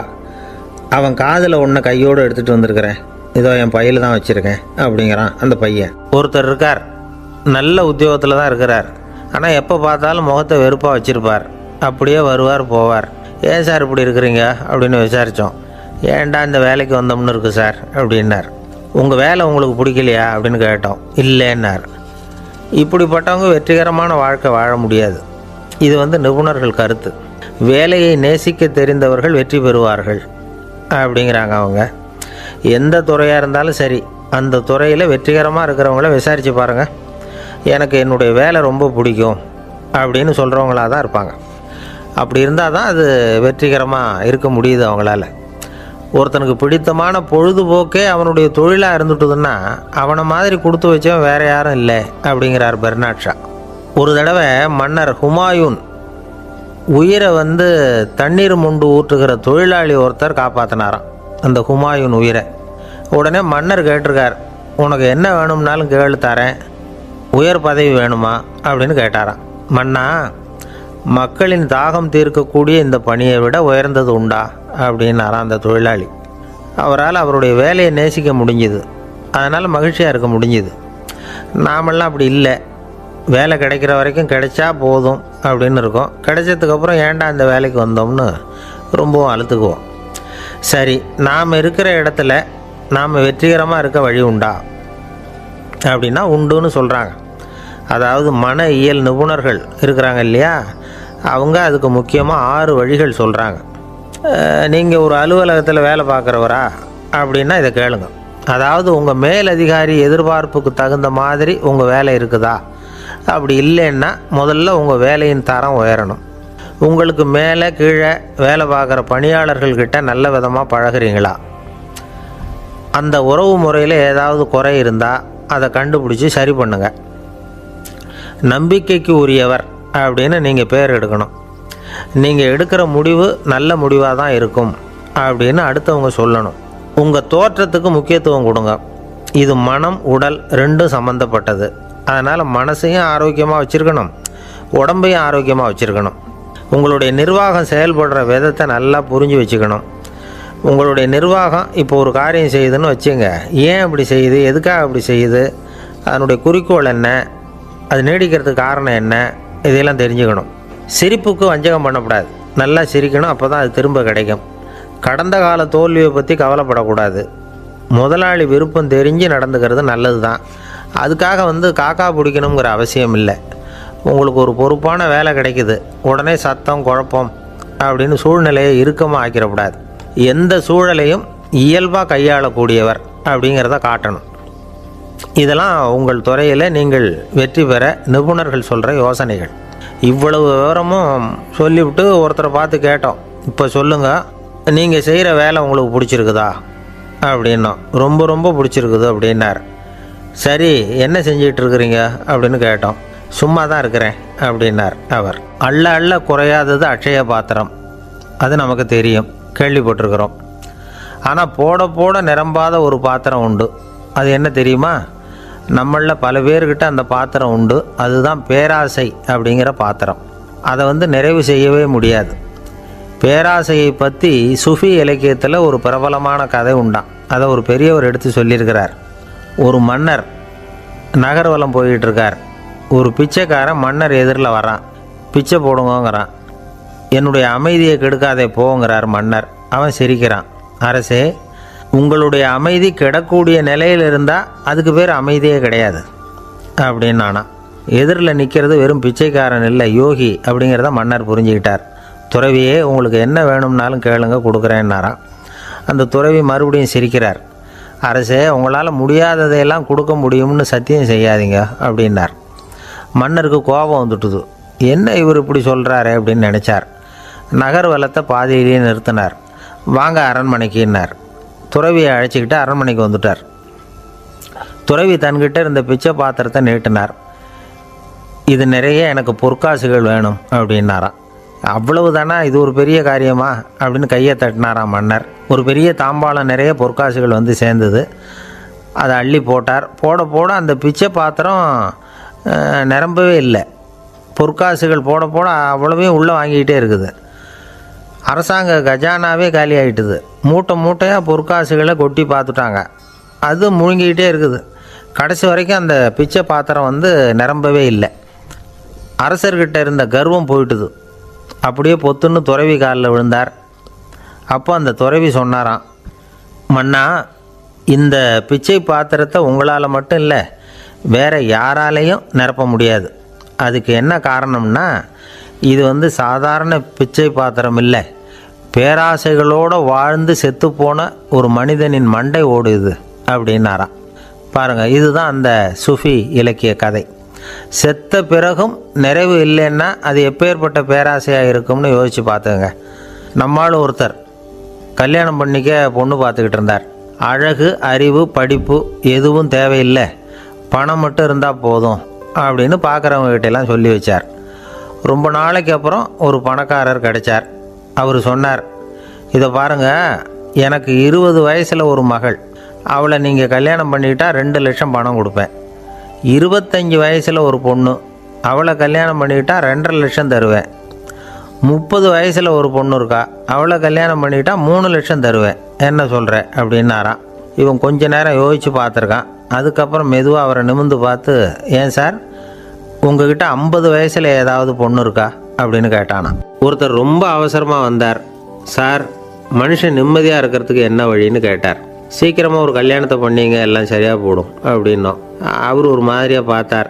S1: அவன் காதில் ஒன்று கையோடு எடுத்துகிட்டு வந்திருக்கிறேன், இதோ என் பையில் தான் வச்சுருக்கேன் அப்படிங்கிறான் அந்த பையன். ஒருத்தர் இருக்கார், நல்ல உத்தியோகத்தில் தான் இருக்கிறார். ஆனால் எப்போ பார்த்தாலும் முகத்தை வெறுப்பாக வச்சுருப்பார். அப்படியே வருவார் போவார். ஏன் சார் இப்படி இருக்கிறீங்க அப்படின்னு விசாரித்தோம். ஏன்டா இந்த வேலைக்கு வந்தோம்னு இருக்குது சார் அப்படின்னார். உங்கள் வேலை உங்களுக்கு பிடிக்கலையா அப்படின்னு கேட்டோம். இல்லைன்னார். இப்படிப்பட்டவங்க வெற்றிகரமான வாழ்க்கை வாழ முடியாது. இது நிபுணர்கள் கருத்து. வேலையை நேசிக்க தெரிந்தவர்கள் வெற்றி பெறுவார்கள் அப்படிங்கிறாங்க அவங்க. எந்த துறையாக இருந்தாலும் சரி, அந்த துறையில் வெற்றிகரமாக இருக்கிறவங்கள விசாரித்து பாருங்கள். எனக்கு என்னுடைய வேலை ரொம்ப பிடிக்கும் அப்படின்னு சொல்கிறவங்களாக தான் இருப்பாங்க. அப்படி இருந்தால் தான் அது வெற்றிகரமாக இருக்க முடியுது அவங்களால. ஒருத்தனுக்கு பிடித்தமான பொழுதுபோக்கே அவனுடைய தொழிலாக இருந்துட்டுதுன்னா அவனை மாதிரி கொடுத்து வச்சவன் வேறு யாரும் இல்லை அப்படிங்கிறார் பெர்னாட் ஷா. ஒரு தடவை மன்னர் ஹுமாயூன் உயிரை தண்ணீர் மொண்டு ஊற்றுகிற தொழிலாளி ஒருத்தர் காப்பாற்றினாராம் அந்த ஹுமாயூன் உயிரை. உடனே மன்னர் கேட்டிருக்கார், உனக்கு என்ன வேணும்னாலும் கேளு தரேன், உயர் பதவி வேணுமா அப்படின்னு கேட்டாராம். மன்னா, மக்களின் தாகம் தீர்க்கக்கூடிய இந்த பணியை விட உயர்ந்தது உண்டா அப்படின்னாராம் அந்த தொழிலாளி. அவரால் அவருடைய வேலையை நேசிக்க முடிஞ்சுது, அதனால் மகிழ்ச்சியாக இருக்க முடிஞ்சுது. நாமெல்லாம் அப்படி இல்லை, வேலை கிடைக்கிற வரைக்கும் கிடைச்சா போதும் அப்படின்னு இருக்கோம். கிடைச்சதுக்கப்புறம் ஏன்டா இந்த வேலைக்கு வந்தோம்னு ரொம்பவும் அழுத்துக்குவோம். சரி, நாம் இருக்கிற இடத்துல நாம் வெற்றிகரமாக இருக்க வழி உண்டா அப்படின்னா உண்டுன்னு சொல்கிறாங்க. அதாவது மன இயல் நிபுணர்கள் இருக்கிறாங்க இல்லையா, அவங்க அதுக்கு முக்கியமாக 6 வழிகள் சொல்கிறாங்க. நீங்கள் ஒரு அலுவலகத்தில் வேலை பார்க்குறவரா அப்படின்னா இதை கேளுங்க. அதாவது உங்கள் மேலதிகாரி எதிர்பார்ப்புக்கு தகுந்த மாதிரி உங்கள் வேலை இருக்குதா? அப்படி இல்லைன்னா முதல்ல உங்கள் வேலையின் தரம் உயரணும். உங்களுக்கு மேலே கீழே வேலை பார்க்குற பணியாளர்கள்கிட்ட நல்ல விதமாக பழகிறீங்களா? அந்த உறவு முறையில் ஏதாவது குறை இருந்தால் அதை கண்டுபிடிச்சி சரி பண்ணுங்கள். நம்பிக்கைக்கு உரியவர் அப்படின்னு நீங்கள் பேர் எடுக்கணும். நீங்கள் எடுக்கிற முடிவு நல்ல முடிவாக தான் இருக்கும் அப்படின்னு அடுத்தவங்க சொல்லணும். உங்கள் தோற்றத்துக்கு முக்கியத்துவம் கொடுங்க. இது மனம் உடல் ரெண்டும் சம்மந்தப்பட்டது. அதனால் மனசையும் ஆரோக்கியமாக வச்சுருக்கணும், உடம்பையும் ஆரோக்கியமாக வச்சுருக்கணும். உங்களுடைய நிர்வாகம் செயல்படுற விதத்தை நல்லா புரிஞ்சு வச்சுக்கணும். உங்களுடைய நிர்வாகம் இப்போ ஒரு காரியம் செய்யுதுன்னு வச்சுங்க, ஏன் அப்படி செய்யுது, எதுக்காக அப்படி செய்யுது, அதனுடைய குறிக்கோள் என்ன, அது நீடிக்கிறதுக்கு காரணம் என்ன, இதையெல்லாம் தெரிஞ்சுக்கணும். சிரிப்புக்கு வஞ்சகம் பண்ணக்கூடாது, நல்லா சிரிக்கணும், அப்போ தான் அது திரும்ப கிடைக்கும். கடந்த கால தோல்வியை பற்றி கவலைப்படக்கூடாது. முதலாளி விருப்பம் தெரிஞ்சு நடந்துக்கிறது நல்லது தான். அதுக்காக காக்கா பிடிக்கணுங்கிற அவசியம் இல்லை. உங்களுக்கு ஒரு பொறுப்பான வேலை கிடைக்குது, உடனே சத்தம் குழப்பம் அப்படின்னு சூழ்நிலையை இறுக்கமாக ஆக்கிடக்கூடாது. எந்த சூழலையும் இயல்பாக கையாளக்கூடியவர் அப்படிங்கிறத காட்டணும். இதெல்லாம் உங்கள் துறையில் நீங்கள் வெற்றி பெற நிபுணர்கள் சொல்கிற யோசனைகள். இவ்வளவு விவரமும் சொல்லிவிட்டு ஒருத்தரை பார்த்து கேட்டோம், இப்போ சொல்லுங்கள், நீங்கள் செய்கிற வேலை உங்களுக்கு பிடிச்சிருக்குதா அப்படின்னோம். ரொம்ப ரொம்ப பிடிச்சிருக்குது அப்படின்னார். சரி, என்ன செஞ்சிட்ருக்குறீங்க அப்படின்னு கேட்டோம். சும்மா தான் இருக்கிறேன் அப்படின்னார் அவர். அள்ள அள்ள குறையாதது அட்சய பாத்திரம், அது நமக்கு தெரியும், கேள்விப்பட்டிருக்கிறோம். ஆனால் போட போட நிரம்பாத ஒரு பாத்திரம் உண்டு. அது என்ன தெரியுமா? நம்மளில் பல பேர்கிட்ட அந்த பாத்திரம் உண்டு. அதுதான் பேராசை அப்படிங்கிற பாத்திரம். அதை நிறைவு செய்யவே முடியாது. பேராசையை பற்றி சுஃபி இலக்கியத்தில் ஒரு பிரபலமான கதை உண்டான். அதை ஒரு பெரியவர் எடுத்து சொல்லியிருக்கிறார். ஒரு மன்னர் நகர்வலம் போயிட்டுருக்கார். ஒரு பிச்சைக்காரன் மன்னர் எதிரில் வரான். பிச்சை போடுங்கிறான். என்னுடைய அமைதியை கெடுக்காதே போங்கிறார் மன்னர். அவன் சிரிக்கிறான். அரசே, உங்களுடைய அமைதி கெடக்கூடிய நிலையில் இருந்தால் அதுக்கு பேர் அமைதியே கிடையாது அப்படின்னு நானா. எதிரில் நிற்கிறது வெறும் பிச்சைக்காரன் இல்லை, யோகி அப்படிங்கிறத மன்னர் புரிஞ்சுக்கிட்டார். துறவியே, உங்களுக்கு என்ன வேணும்னாலும் கேளுங்க, கொடுக்குறேன்னாராம். அந்த துறவி மறுபடியும் சிரிக்கிறார். அரசே, உங்களால் முடியாததையெல்லாம் கொடுக்க முடியும்னு சத்தியம் செய்யாதீங்க அப்படின்னார். மன்னருக்கு கோபம் வந்துட்டுது. என்ன இவர் இப்படி சொல்கிறாரு அப்படின்னு நினச்சார். நகர்வலத்தை பாதியிலேயே நிறுத்தினார். வாங்க அரண்மனைக்குன்னார். துறவியை அழைச்சிக்கிட்டு அரண்மனைக்கு வந்துட்டார். துறவி தன்கிட்ட இருந்த பிச்சை பாத்திரத்தை நீட்டினார். இது நிறைய எனக்கு பொற்காசுகள் வேணும் அப்படின்னாராம். அவ்வளவு தானா, இது ஒரு பெரிய காரியமா அப்படின்னு கையை தட்டினாராம் மன்னர். ஒரு பெரிய தாம்பாளம் நிறைய பொற்காசுகள் வந்து சேர்ந்தது. அதை அள்ளி போட்டார். போட போட அந்த பிச்சை பாத்திரம் நிரம்பவே இல்லை. பொற்காசுகள் போட போட அவ்வளவையும் உள்ளே வாங்கிக்கிட்டே இருக்குது. அரசாங்க கஜானாவே காலி ஆகிட்டுது. மூட்டை மூட்டையாக பொற்காசுகளை கொட்டி பார்த்துட்டாங்க. அது முழுங்கிக்கிட்டே இருக்குது. கடைசி வரைக்கும் அந்த பிச்சை பாத்திரம் வந்து நிரம்பவே இல்லை. அரசர்கிட்ட இருந்த கர்வம் போயிட்டுது. அப்படியே பொத்துன்னு துறவி காலில் விழுந்தார். அப்போ அந்த துறவி சொன்னாராம், மன்னா, இந்த பிச்சை பாத்திரத்தை உங்களால் மட்டும் இல்லை, வேறு யாராலையும் நிரப்ப முடியாது. அதுக்கு என்ன காரணம்னா, இது வந்து சாதாரண பிச்சை பாத்திரம் இல்லை, பேராசைகளோடு வாழ்ந்து செத்துப்போன ஒரு மனிதனின் மண்டை ஓடுது அப்படின்னாராம். பாருங்கள், இதுதான் அந்த சுஃபி இலக்கிய கதை. செத்த பிறகும் நிறைவு இல்லைன்னா அது எப்பேற்பட்ட பேராசையாக இருக்கும்னு யோசித்து பார்த்துங்க. நம்மால் ஒருத்தர் கல்யாணம் பண்ணிக்க பொண்ணு பார்த்துக்கிட்டு இருந்தார். அழகு, அறிவு, படிப்பு எதுவும் தேவையில்லை, பணம் மட்டும் இருந்தால் போதும் அப்படின்னு பார்க்குறவங்ககிட்டெல்லாம் சொல்லி வச்சார். ரொம்ப நாளைக்கு அப்புறம் ஒரு பணக்காரர் கிடைச்சார். அவர் சொன்னார், இதை பாருங்கள், எனக்கு 20 வயசில் ஒரு மகள், அவளை நீங்கள் கல்யாணம் பண்ணிக்கிட்டால் 2 லட்சம் பணம் கொடுப்பேன். 25 வயசில் ஒரு பொண்ணு, அவளை கல்யாணம் பண்ணிக்கிட்டால் 2.5 லட்சம் தருவேன். 30 வயசில் ஒரு பொண்ணு இருக்கா, அவளை கல்யாணம் பண்ணிக்கிட்டால் 3 லட்சம் தருவேன். என்ன சொல்கிற அப்படின்னாராம். இவன் கொஞ்ச நேரம் யோசித்து பார்த்துருக்கான். அதுக்கப்புறம் மெதுவாக அவரை நிமிர்ந்து பார்த்து, ஏன் சார், உங்ககிட்ட 50 வயசில் ஏதாவது பொண்ணு இருக்கா அப்படின்னு கேட்டானா. ஒருத்தர் ரொம்ப அவசரமாக வந்தார். சார், மனுஷன் நிம்மதியாக இருக்கிறதுக்கு என்ன வழின்னு கேட்டார். சீக்கிரமாக ஒரு கல்யாணத்தை பண்ணிங்க, எல்லாம் சரியாக போடும் அப்படின்னோம். அவர் ஒரு மாதிரியாக பார்த்தார்.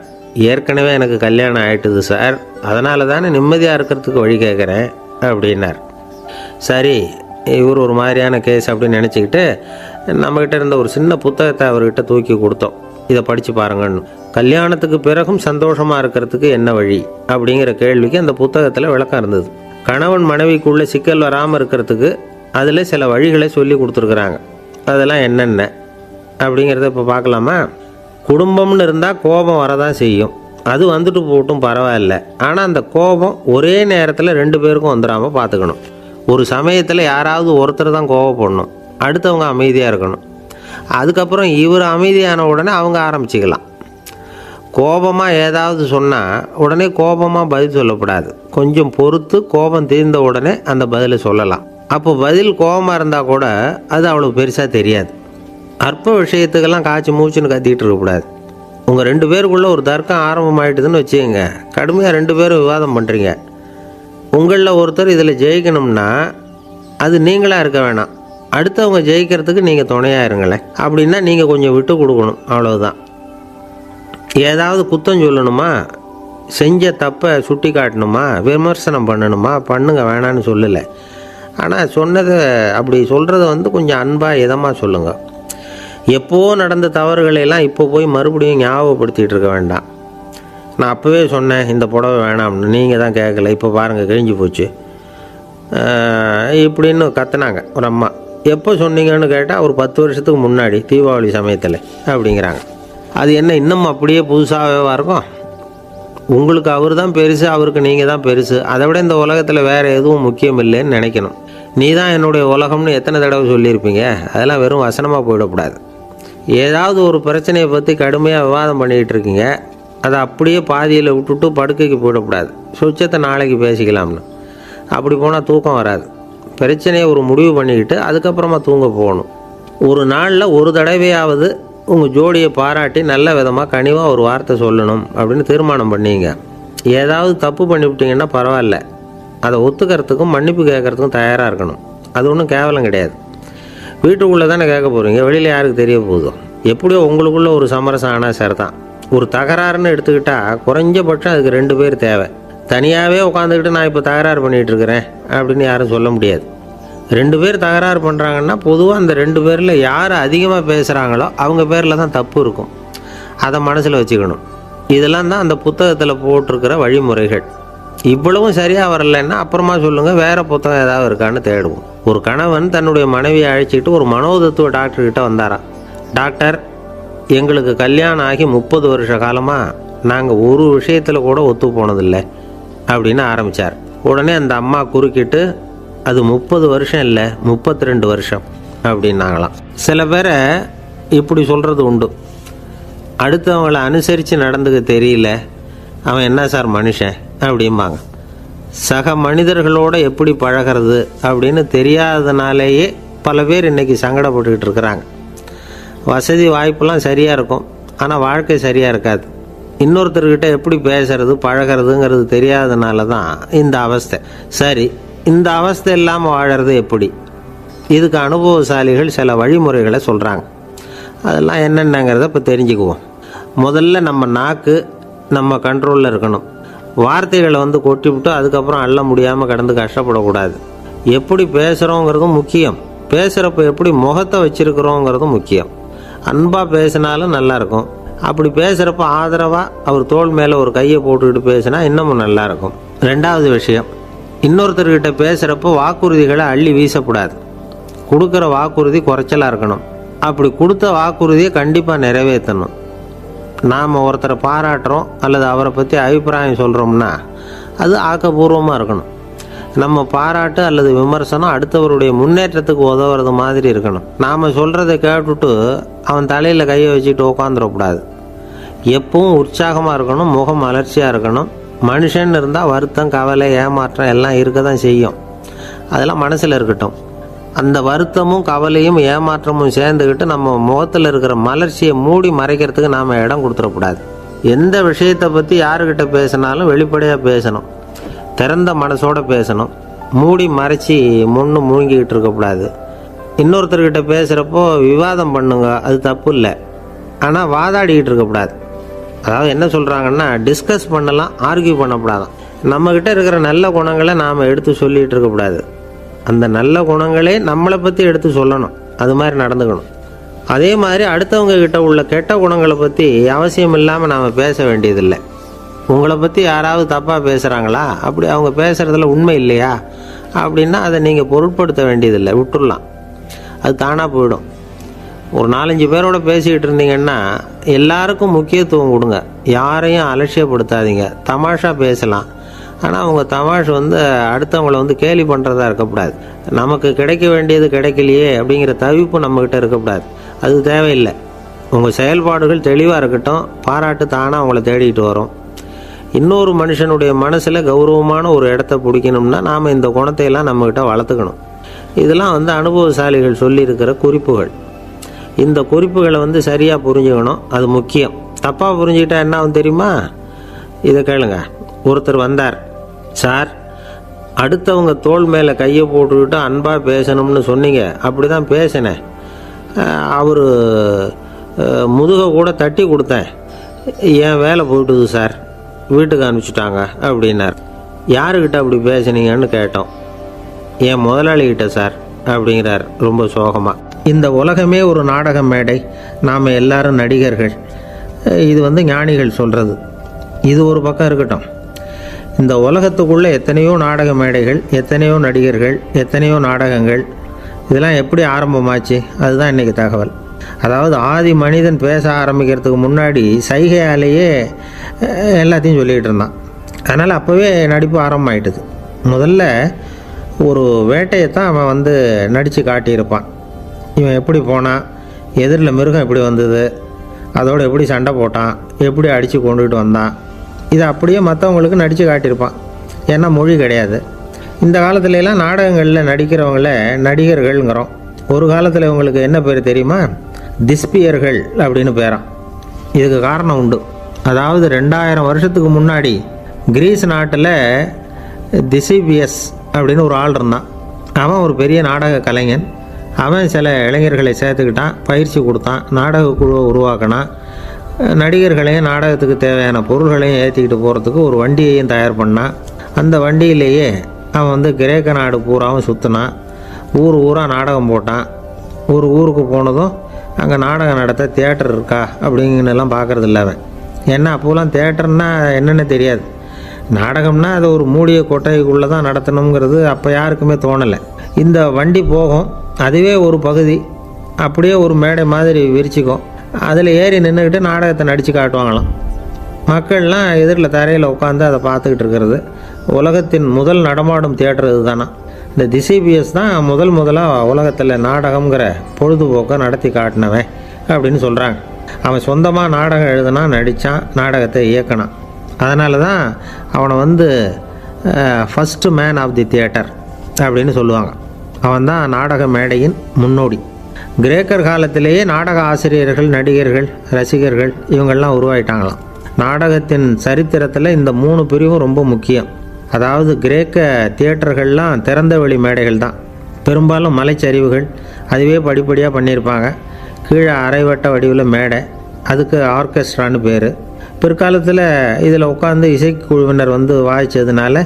S1: ஏற்கனவே எனக்கு கல்யாணம் ஆகிட்டுது சார், அதனால தானே நிம்மதியாக இருக்கிறதுக்கு வழி கேட்குறேன் அப்படின்னார். சரி, இவர் ஒரு மாதிரியான கேஸ் அப்படின்னு நினச்சிக்கிட்டு நம்மக்கிட்ட இருந்த ஒரு சின்ன புத்தகத்தை அவர்கிட்ட தூக்கி கொடுத்தோம். இதை படித்து பாருங்கன்னு. கல்யாணத்துக்கு பிறகும் சந்தோஷமாக இருக்கிறதுக்கு என்ன வழி அப்படிங்கிற கேள்விக்கு அந்த புத்தகத்தில் விளக்கம் இருந்தது. கணவன் மனைவிக்குள்ளே சிக்கல் வராமல் இருக்கிறதுக்கு அதில் சில வழிகளை சொல்லி கொடுத்துருக்குறாங்க. அதெல்லாம் என்னென்ன அப்படிங்கிறத இப்போ பார்க்கலாமா? குடும்பம்னு இருந்தால் கோபம் வரதான் செய்யும். அது வந்துட்டு போட்டும் பரவாயில்ல. ஆனால் அந்த கோபம் ஒரே நேரத்தில் 2 பேருக்கும் வந்துடாமல் பார்த்துக்கணும். ஒரு சமயத்தில் யாராவது ஒருத்தர் தான் கோபப்படணும், அடுத்தவங்க அமைதியாக இருக்கணும். அதுக்கப்புறம் இவர் அமைதியான உடனே அவங்க ஆரம்பிச்சிக்கலாம். கோபமாக ஏதாவது சொன்னால் உடனே கோபமாக பதில் சொல்லக்கூடாது. கொஞ்சம் பொறுத்து கோபம் தீர்ந்த உடனே அந்த பதிலை சொல்லலாம். அப்போ பதில் கோபமாக இருந்தால் கூட அது அவ்வளோ பெருசாக தெரியாது. அற்ப விஷயத்துக்கெல்லாம் காய்ச்சி மூச்சுன்னு கத்திக்கிட்டு இருக்கக்கூடாது. உங்கள் 2 பேருக்குள்ளே ஒரு தர்க்கம் ஆரம்பமாயிட்டுதுன்னு வச்சுக்கோங்க. கடுமையாக 2 பேரும் விவாதம் பண்ணுறீங்க. உங்களில் ஒருத்தர் இதில் ஜெயிக்கணும்னா அது நீங்களாக இருக்க வேணாம், அடுத்தவங்க ஜெயிக்கிறதுக்கு நீங்கள் துணையாக இருங்களேன். அப்படின்னா நீங்கள் கொஞ்சம் விட்டு கொடுக்கணும், அவ்வளவுதான். ஏதாவது குத்தம் சொல்லணுமா, செஞ்ச தப்பை சுட்டி காட்டணுமா, விமர்சனம் பண்ணணுமா, பண்ணுங்க, வேணான்னு சொல்லலை. ஆனால் சொன்னதை அப்படி சொல்கிறத வந்து கொஞ்சம் அன்பாக இதமாக சொல்லுங்கள். எப்போ நடந்த தவறுகளையெல்லாம் இப்போ போய் மறுபடியும் ஞாபகப்படுத்திகிட்டு இருக்க வேண்டாம். நான் அப்போவே சொன்னேன் இந்த புடவை வேணாம்னு, நீங்கள் தான் கேட்கல, இப்போ பாருங்கள் கிழிஞ்சு போச்சு இப்படின்னு கத்துனாங்க ஒரு அம்மா. எப்போ சொன்னீங்கன்னு கேட்டால் ஒரு 10 வருஷத்துக்கு முன்னாடி தீபாவளி சமயத்தில் அப்படிங்கிறாங்க. அது என்ன இன்னும் அப்படியே புதுசாகவே இருக்கும்? உங்களுக்கு அவர் தான் பெருசு, அவருக்கு நீங்கள் தான் பெருசு. அதை விட இந்த உலகத்தில் வேறு எதுவும் முக்கியம் இல்லைன்னு நினைக்கணும். நீ தான் என்னுடைய உலகம்னு எத்தனை தடவை சொல்லியிருப்பீங்க? அதெல்லாம் வெறும் வசனமாக போயிடக்கூடாது. ஏதாவது ஒரு பிரச்சனையை பற்றி கடுமையாக விவாதம் பண்ணிக்கிட்டு இருக்கீங்க, அதை அப்படியே பாதியில் விட்டுட்டு படுக்கைக்கு போயிடக்கூடாது. சுச்சத்தை நாளைக்கு பேசிக்கலாம்னு. அப்படி போனால் தூக்கம் வராது. பிரச்சனையை ஒரு முடிவு பண்ணிக்கிட்டு அதுக்கப்புறமா தூங்க போகணும். ஒரு நாளில் ஒரு தடவையாவது உங்கள் ஜோடியை பாராட்டி நல்ல விதமாக கனிவாக ஒரு வார்த்தை சொல்லணும் அப்படின்னு தீர்மானம் பண்ணிங்க. ஏதாவது தப்பு பண்ணிவிட்டீங்கன்னா பரவாயில்ல, அதை ஒத்துக்கிறதுக்கும் மன்னிப்பு கேட்குறதுக்கும் தயாராக இருக்கணும். அது ஒன்றும் கேவலம் கிடையாது. வீட்டுக்குள்ளே தானே கேட்க போகிறீங்க, வெளியில் யாருக்கு தெரிய போகுதோ? எப்படியோ உங்களுக்குள்ளே ஒரு சமரசம் ஆனால் சரி தான். ஒரு தகராறுன்னு எடுத்துக்கிட்டால் குறைஞ்சபட்சம் அதுக்கு 2 பேர் தேவை. தனியாகவே உட்காந்துக்கிட்டு நான் இப்போ தகராறு பண்ணிகிட்டு இருக்கிறேன் அப்படின்னு யாரும் சொல்ல முடியாது. 2 பேர் தகராறு பண்ணுறாங்கன்னா பொதுவாக அந்த 2 பேரில் யார் அதிகமாக பேசுகிறாங்களோ அவங்க பேரில் தான் தப்பு இருக்கும். அதை மனசில் வச்சுக்கணும். இதெல்லாம் தான் அந்த புத்தகத்தில் போட்டிருக்கிற வழிமுறைகள். இவ்வளவும் சரியாக வரலைன்னா அப்புறமா சொல்லுங்கள், வேறு புத்தகம் ஏதாவது இருக்கான்னு தேடுவோம். ஒரு கணவன் தன்னுடைய மனைவியை அழைச்சிக்கிட்டு ஒரு மனோதத்துவ டாக்டர்கிட்ட வந்தாராம். டாக்டர், எங்களுக்கு கல்யாணம் ஆகி 30 வருஷ காலமாக நாங்கள் ஒரு விஷயத்தில் கூட ஒத்து போனதில்லை அப்படின்னு ஆரம்பித்தார். உடனே அந்த அம்மா குறுக்கிட்டு, அது 30 வருஷம் இல்லை 32 வருஷம் அப்படின்னாங்களாம். சில பேரை இப்படி சொல்கிறது உண்டு. அடுத்தவங்களை அனுசரித்து நடந்துக்க தெரியல, அவன் என்ன சார் மனுஷன் அப்படிம்பாங்க. சக மனிதர்களோடு எப்படி பழகிறது அப்படின்னு தெரியாதனாலேயே பல பேர் இன்றைக்கி சங்கடப்பட்டுக்கிட்டு இருக்கிறாங்க. வசதி வாய்ப்பெல்லாம் சரியாக இருக்கும், ஆனால் வாழ்க்கை சரியாக இருக்காது. இன்னொருத்தர்கிட்ட எப்படி பேசுறது பழகிறதுங்கிறது தெரியாதனால தான் இந்த அவஸ்தை. சரி, இந்த அவஸ்தை இல்லாமல் வாழறது எப்படி? இதுக்கு அனுபவசாலிகள் சில வழிமுறைகளை சொல்கிறாங்க. அதெல்லாம் என்னென்னங்கிறத இப்போ தெரிஞ்சுக்குவோம். முதல்ல நம்ம நாக்கு நம்ம கண்ட்ரோலில் இருக்கணும். வார்த்தைகளை கொட்டிவிட்டு அதுக்கப்புறம் அள்ள முடியாமல் கடந்து கஷ்டப்படக்கூடாது. எப்படி பேசுகிறோங்கிறதும் முக்கியம், பேசுகிறப்ப எப்படி முகத்தை வச்சுருக்கிறோங்கிறதும் முக்கியம். அன்பாக பேசினாலும் நல்லாயிருக்கும். அப்படி பேசுகிறப்ப ஆதரவாக அவர் தோள் மேலே ஒரு கையை போட்டுக்கிட்டு பேசினா இன்னமும் நல்லாயிருக்கும். 2வது விஷயம், இன்னொருத்தர்கிட்ட பேசுகிறப்போ வாக்குறுதிகளை அள்ளி வீசக்கூடாது. கொடுக்குற வாக்குறுதி குறைச்சலாக இருக்கணும். அப்படி கொடுத்த வாக்குறுதியை கண்டிப்பாக நிறைவேற்றணும். நாம் ஒருத்தரை பாராட்டுறோம் அல்லது அவரை பற்றி அபிப்பிராயம் சொல்கிறோம்னா அது ஆக்கப்பூர்வமாக இருக்கணும். நம்ம பாராட்டு அல்லது விமர்சனம் அடுத்தவருடைய முன்னேற்றத்துக்கு உதவுறது மாதிரி இருக்கணும். நாம் சொல்கிறத கேட்டுட்டு அவன் தலையில் கையை வச்சுட்டு உட்காந்துடக்கூடாது. எப்பவும் உற்சாகமாக இருக்கணும், முகம் மலர்ச்சியாக இருக்கணும். மனுஷன் இருந்தால் வருத்தம், கவலை, ஏமாற்றம் எல்லாம் இருக்க தான் செய்யும். அதெல்லாம் மனசில் இருக்கட்டும். அந்த வருத்தமும் கவலையும் ஏமாற்றமும் சேர்ந்துக்கிட்டு நம்ம முகத்தில் இருக்கிற மலர்ச்சியை மூடி மறைக்கிறதுக்கு நாம் இடம் கொடுத்துடக்கூடாது. எந்த விஷயத்தை பற்றி யாருக்கிட்ட பேசினாலும் வெளிப்படையாக பேசணும், திறந்த மனசோடு பேசணும். மூடி மறைச்சி முன்னு மூழ்கிக்கிட்டு இருக்கக்கூடாது. இன்னொருத்தர்கிட்ட பேசுகிறப்போ விவாதம் பண்ணுங்க, அது தப்பு இல்லை. ஆனால் வாதாடிக்கிட்டு இருக்கக்கூடாது. அதாவது என்ன சொல்கிறாங்கன்னா, டிஸ்கஸ் பண்ணலாம், ஆர்கியூ பண்ணக்கூடாதான். நம்மக்கிட்ட இருக்கிற நல்ல குணங்களை நாம் எடுத்து சொல்லிகிட்டு இருக்கக்கூடாது. அந்த நல்ல குணங்களே நம்மளை பற்றி எடுத்து சொல்லணும். அது மாதிரி நடந்துக்கணும். அதே மாதிரி அடுத்தவங்க கிட்ட உள்ள கெட்ட குணங்களை பற்றி அவசியம் இல்லாமல் நாம் பேச வேண்டியதில்லை. உங்களை பற்றி யாராவது தப்பாக பேசுகிறாங்களா, அப்படி அவங்க பேசுகிறதுல உண்மை இல்லையா அப்படின்னா அதை நீங்கள் பொருட்படுத்த வேண்டியதில்லை, விட்டுடலாம். அது தானாக போயிடும். ஒரு 4-5 பேரோட பேசிக்கிட்டு இருந்தீங்கன்னா எல்லாருக்கும் முக்கியத்துவம் கொடுங்க. யாரையும் அலட்சியப்படுத்தாதீங்க. தமாஷா பேசலாம், ஆனால் அவங்க தமாஷ் அடுத்தவங்களை கேலி பண்ணுறதா இருக்கக்கூடாது. நமக்கு கிடைக்க வேண்டியது கிடைக்கலையே அப்படிங்கிற தவிப்பு நம்மக்கிட்ட இருக்கக்கூடாது. அது தேவையில்லை. உங்கள் செயல்பாடுகள் தெளிவாக இருக்கட்டும். பாராட்டு தானாக அவங்கள தேடிட்டு வரும். இன்னொரு மனுஷனுடைய மனசில் கௌரவமான ஒரு இடத்த பிடிக்கணும்னா நாம் இந்த குணத்தையெல்லாம் நம்மக்கிட்ட வளர்த்துக்கணும். இதெல்லாம் அனுபவசாலிகள் சொல்லியிருக்கிற குறிப்புகள். இந்த குறிப்புகளை சரியாக புரிஞ்சுக்கணும், அது முக்கியம். தப்பாக புரிஞ்சுக்கிட்டா என்ன ஆகும் தெரியுமா? இதை கேளுங்க. ஒருத்தர் வந்தார், சார் அடுத்தவங்க தோள் மேலே கையை போட்டுக்கிட்டு அன்பாக பேசணும்னு சொன்னீங்க, அப்படி தான் பேசினேன். அவர் முதுகை கூட தட்டி கொடுத்தேன், என் வேலை போயிட்டுது சார், வீட்டுக்கு அனுப்பிச்சிட்டாங்க அப்படின்னார். யாருக்கிட்ட அப்படி பேசுனீங்கன்னு கேட்டோம். என் முதலாளிகிட்ட சார் அப்படிங்கிறார் ரொம்ப சோகமாக. இந்த உலகமே ஒரு நாடக மேடை, நாம் எல்லாரும் நடிகர்கள். இது ஞானிகள் சொல்கிறது. இது ஒரு பக்கம் இருக்கட்டும். இந்த உலகத்துக்குள்ளே எத்தனையோ நாடக மேடைகள், எத்தனையோ நடிகர்கள், எத்தனையோ நாடகங்கள். இதெல்லாம் எப்படி ஆரம்பமாச்சு? அதுதான் இன்றைக்கி தகவல். அதாவது ஆதி மனிதன் பேச ஆரம்பிக்கிறதுக்கு முன்னாடி சைகையாலேயே எல்லாத்தையும் சொல்லிகிட்டு இருந்தான். அதனால் அப்போவே நடிப்பு ஆரம்பமாயிட்டுது. முதல்ல ஒரு வேட்டையைத்தான் அவன் நடித்து காட்டியிருப்பான். இவன் எப்படி போனான், எதிரில் மிருகம் எப்படி வந்தது, அதோடு எப்படி சண்டை போட்டான், எப்படி அடித்து கொண்டுகிட்டு வந்தான், இதை அப்படியே மற்றவங்களுக்கு நடித்து காட்டியிருப்பான். ஏன்னா மொழி கிடையாது. இந்த காலத்துலலாம் நாடகங்களில் நடிக்கிறவங்கள நடிகர்கள்ங்கிறோம். ஒரு காலத்தில் இவங்களுக்கு என்ன பேர் தெரியுமா? திஸ்பியர்கள் அப்படின்னு பேரான். இதுக்கு காரணம் உண்டு. அதாவது 2000 வருஷத்துக்கு முன்னாடி கிரீஸ் நாட்டில் திசிபியஸ் அப்படின்னு ஒரு ஆள் இருந்தான். அவன் ஒரு பெரிய நாடக கலைஞன். அவன் சில இளைஞர்களை சேர்த்துக்கிட்டான், பயிற்சி கொடுத்தான், நாடக குழுவை உருவாக்கினான். நடிகர்களையும் நாடகத்துக்கு தேவையான பொருள்களையும் ஏற்றிக்கிட்டு போகிறதுக்கு ஒரு வண்டியையும் தயார் பண்ணான். அந்த வண்டியிலேயே அவன் வந்து கிரேக்க நாடு பூராவும் சுற்றினான். ஊர் ஊராக நாடகம் போட்டான். ஒரு ஊருக்கு போனதும் அங்கே நாடகம் நடத்த தியேட்டர் இருக்கா அப்படிங்கன்னெல்லாம் பார்க்குறதில்ல அவன். ஏன்னா அப்போலாம் தியேட்டர்னா என்னென்னு தெரியாது. நாடகம்னா அது ஒரு மூடிய கொட்டைக்குள்ளே தான் நடத்தணுங்கிறது அப்போ யாருக்குமே தோணலை. இந்த வண்டி போகும், அதுவே ஒரு பகுதி அப்படியே ஒரு மேடை மாதிரி விரிச்சிக்கும். அதில் ஏறி நின்றுக்கிட்டு நாடகத்தை நடித்து காட்டுவாங்களாம். மக்கள்லாம் எதிரில் தரையில் உட்காந்து அதை பார்த்துக்கிட்டு இருக்கிறது. உலகத்தின் முதல் நடமாடும் தியேட்டர் இது தானா. இந்த திசிபிஎஸ் தான் முதலாக உலகத்தில் நாடகங்கிற பொழுதுபோக்கை நடத்தி காட்டினவன் அப்படின்னு சொல்கிறாங்க. அவன் சொந்தமாக நாடகம் எழுதுனா, நடித்தான், நாடகத்தை இயக்கினான். அதனால தான் அவனை வந்து first man of the theatre அப்படின்னு சொல்லுவாங்க. அவன் தான் நாடக மேடையின் முன்னோடி. கிரேக்கர் காலத்திலேயே நாடக ஆசிரியர்கள், நடிகர்கள், ரசிகர்கள் இவங்கெல்லாம் உருவாயிட்டாங்களாம். நாடகத்தின் சரித்திரத்தில் இந்த 3 பிரிவும் ரொம்ப முக்கியம். அதாவது கிரேக்க தியேட்டர்கள்லாம் திறந்த வெளி மேடைகள் தான். பெரும்பாலும் மலைச்சரிவுகள், அதுவே படிப்படியாக பண்ணியிருப்பாங்க. கீழே அரைவட்ட வடிவில் மேடை, அதுக்கு ஆர்கெஸ்ட்ரான்னு பேர். பிற்காலத்தில் இதில் உட்காந்து இசைக்குழுவினர் வந்து வாய்ச்சதுனால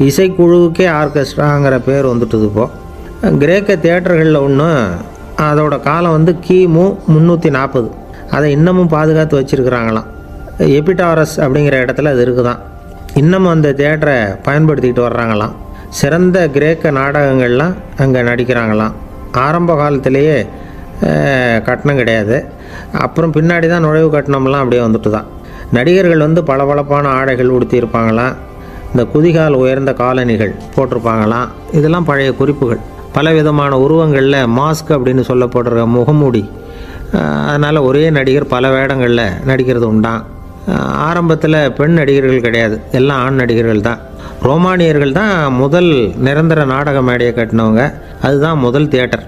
S1: இசைக்குழுவுக்கே ஆர்கெஸ்ட்ராங்கிற பேர் வந்துட்டுது. இப்போது கிரேக்க தியேட்டர்களில் ஒன்று, அதோட காலம் வந்து கிமு 340. அதை இன்னமும் பாதுகாத்து வச்சுருக்கிறாங்களாம். எபிடாரஸ் அப்படிங்கிற இடத்துல அது இருக்குதான். இன்னமும் அந்த தியேட்டரை பயன்படுத்திக்கிட்டு வர்றாங்களாம். சிறந்த கிரேக்க நாடகங்கள்லாம் அங்கே நடிக்கிறாங்களாம். ஆரம்ப காலத்திலேயே கட்டணம் கிடையாது. அப்புறம் பின்னாடி தான் நுழைவு கட்டணம்லாம் அப்படியே வந்துட்டு தான். நடிகர்கள் வந்து பளபளப்பான ஆடைகள் உடுத்தியிருப்பாங்களாம். இந்த குதிகால் உயர்ந்த காலணிகள் போட்டிருப்பாங்களாம். இதெல்லாம் பழைய குறிப்புகள். பலவிதமான உருவங்களில் மாஸ்க் அப்படின்னு சொல்லப்படுற முகமூடி. அதனால் ஒரே நடிகர் பல வேடங்களில் நடிக்கிறது உண்டான். ஆரம்பத்தில் பெண் நடிகர்கள் கிடையாது, எல்லாம் ஆண் நடிகர்கள் தான். ரோமானியர்கள் தான் முதல் நிரந்தர நாடக மேடையை கட்டினவங்க. அதுதான் முதல் தியேட்டர்.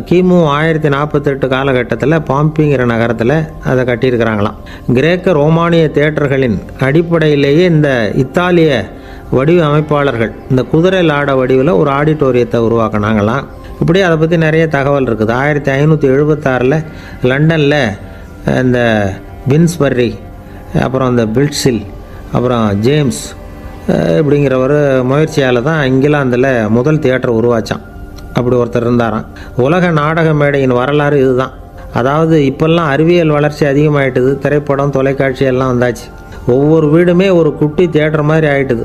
S1: கிமு 1048 காலகட்டத்தில் பாம்பிங்கிற நகரத்தில் அதை கட்டியிருக்கிறாங்களாம். கிரேக்க ரோமானிய தியேட்டர்களின் அடிப்படையிலேயே இந்த இத்தாலிய வடிவமைப்பாளர்கள் இந்த குதிரை லாட வடிவில் ஒரு ஆடிட்டோரியத்தை உருவாக்கினாங்களாம். இப்படி அதை பற்றி நிறைய தகவல் இருக்குது. 1576 லண்டனில் இந்த வின்ஸ்பர்ரி, அப்புறம் இந்த பில்ட்ஸில், அப்புறம் ஜேம்ஸ் இப்படிங்கிற ஒரு முயற்சியால் தான் இங்கிலாந்தில் முதல் தியேட்டர் உருவாச்சான். அப்படி ஒருத்தர் இருந்தாராம். உலக நாடக மேடையின் வரலாறு இதுதான். அதாவது இப்போல்லாம் அறிவியல் வளர்ச்சி அதிகமாகிட்டுது. திரைப்படம், தொலைக்காட்சி எல்லாம் வந்தாச்சு. ஒவ்வொரு வீடுமே ஒரு குட்டி தியேட்டர் மாதிரி ஆகிட்டுது.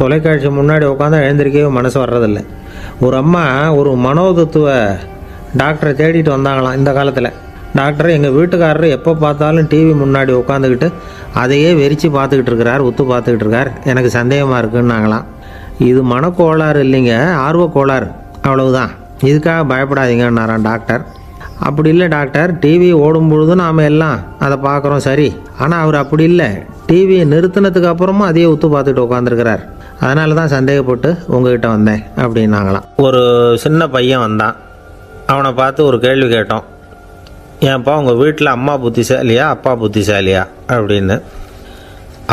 S1: தொலைக்காட்சி முன்னாடி உட்காந்து எழுந்திருக்கவே மனசு வர்றதில்லை. ஒரு அம்மா ஒரு மனோதத்துவ டாக்டரை தேடிட்டு வந்தாங்களாம் இந்த காலத்தில். டாக்டர், எங்கள் வீட்டுக்காரர் எப்போ பார்த்தாலும் டிவி முன்னாடி உட்காந்துக்கிட்டு அதையே வெறிச்சு பார்த்துக்கிட்டு இருக்கிறார், உத்து பார்த்துக்கிட்டு இருக்கார், எனக்கு சந்தேகமாக இருக்குன்னாங்களாம். இது மனக்கோளாறு இல்லைங்க, ஆர்வக்கோளாறு, அவ்வளவுதான், இதுக்காக பயப்படாதீங்கன்னாரான் டாக்டர். அப்படி இல்லை டாக்டர், டிவி ஓடும் பொழுது நாம் எல்லாம் அதை பார்க்குறோம் சரி, ஆனால் அவர் அப்படி இல்லை, டிவியை நிறுத்தினதுக்கு அப்புறமும் அதையே உத்து பார்த்துட்டு உட்காந்துருக்கிறார், அதனால தான் சந்தேகப்பட்டு உங்ககிட்ட வந்தேன் அப்படின்னாங்களாம். ஒரு சின்ன பையன் வந்தான். அவனை பார்த்து ஒரு கேள்வி கேட்டோம். ஏன்ப்பா உங்கள் வீட்டில் அம்மா புத்திசாலியா அப்பா புத்திசாலியா அப்படின்னு.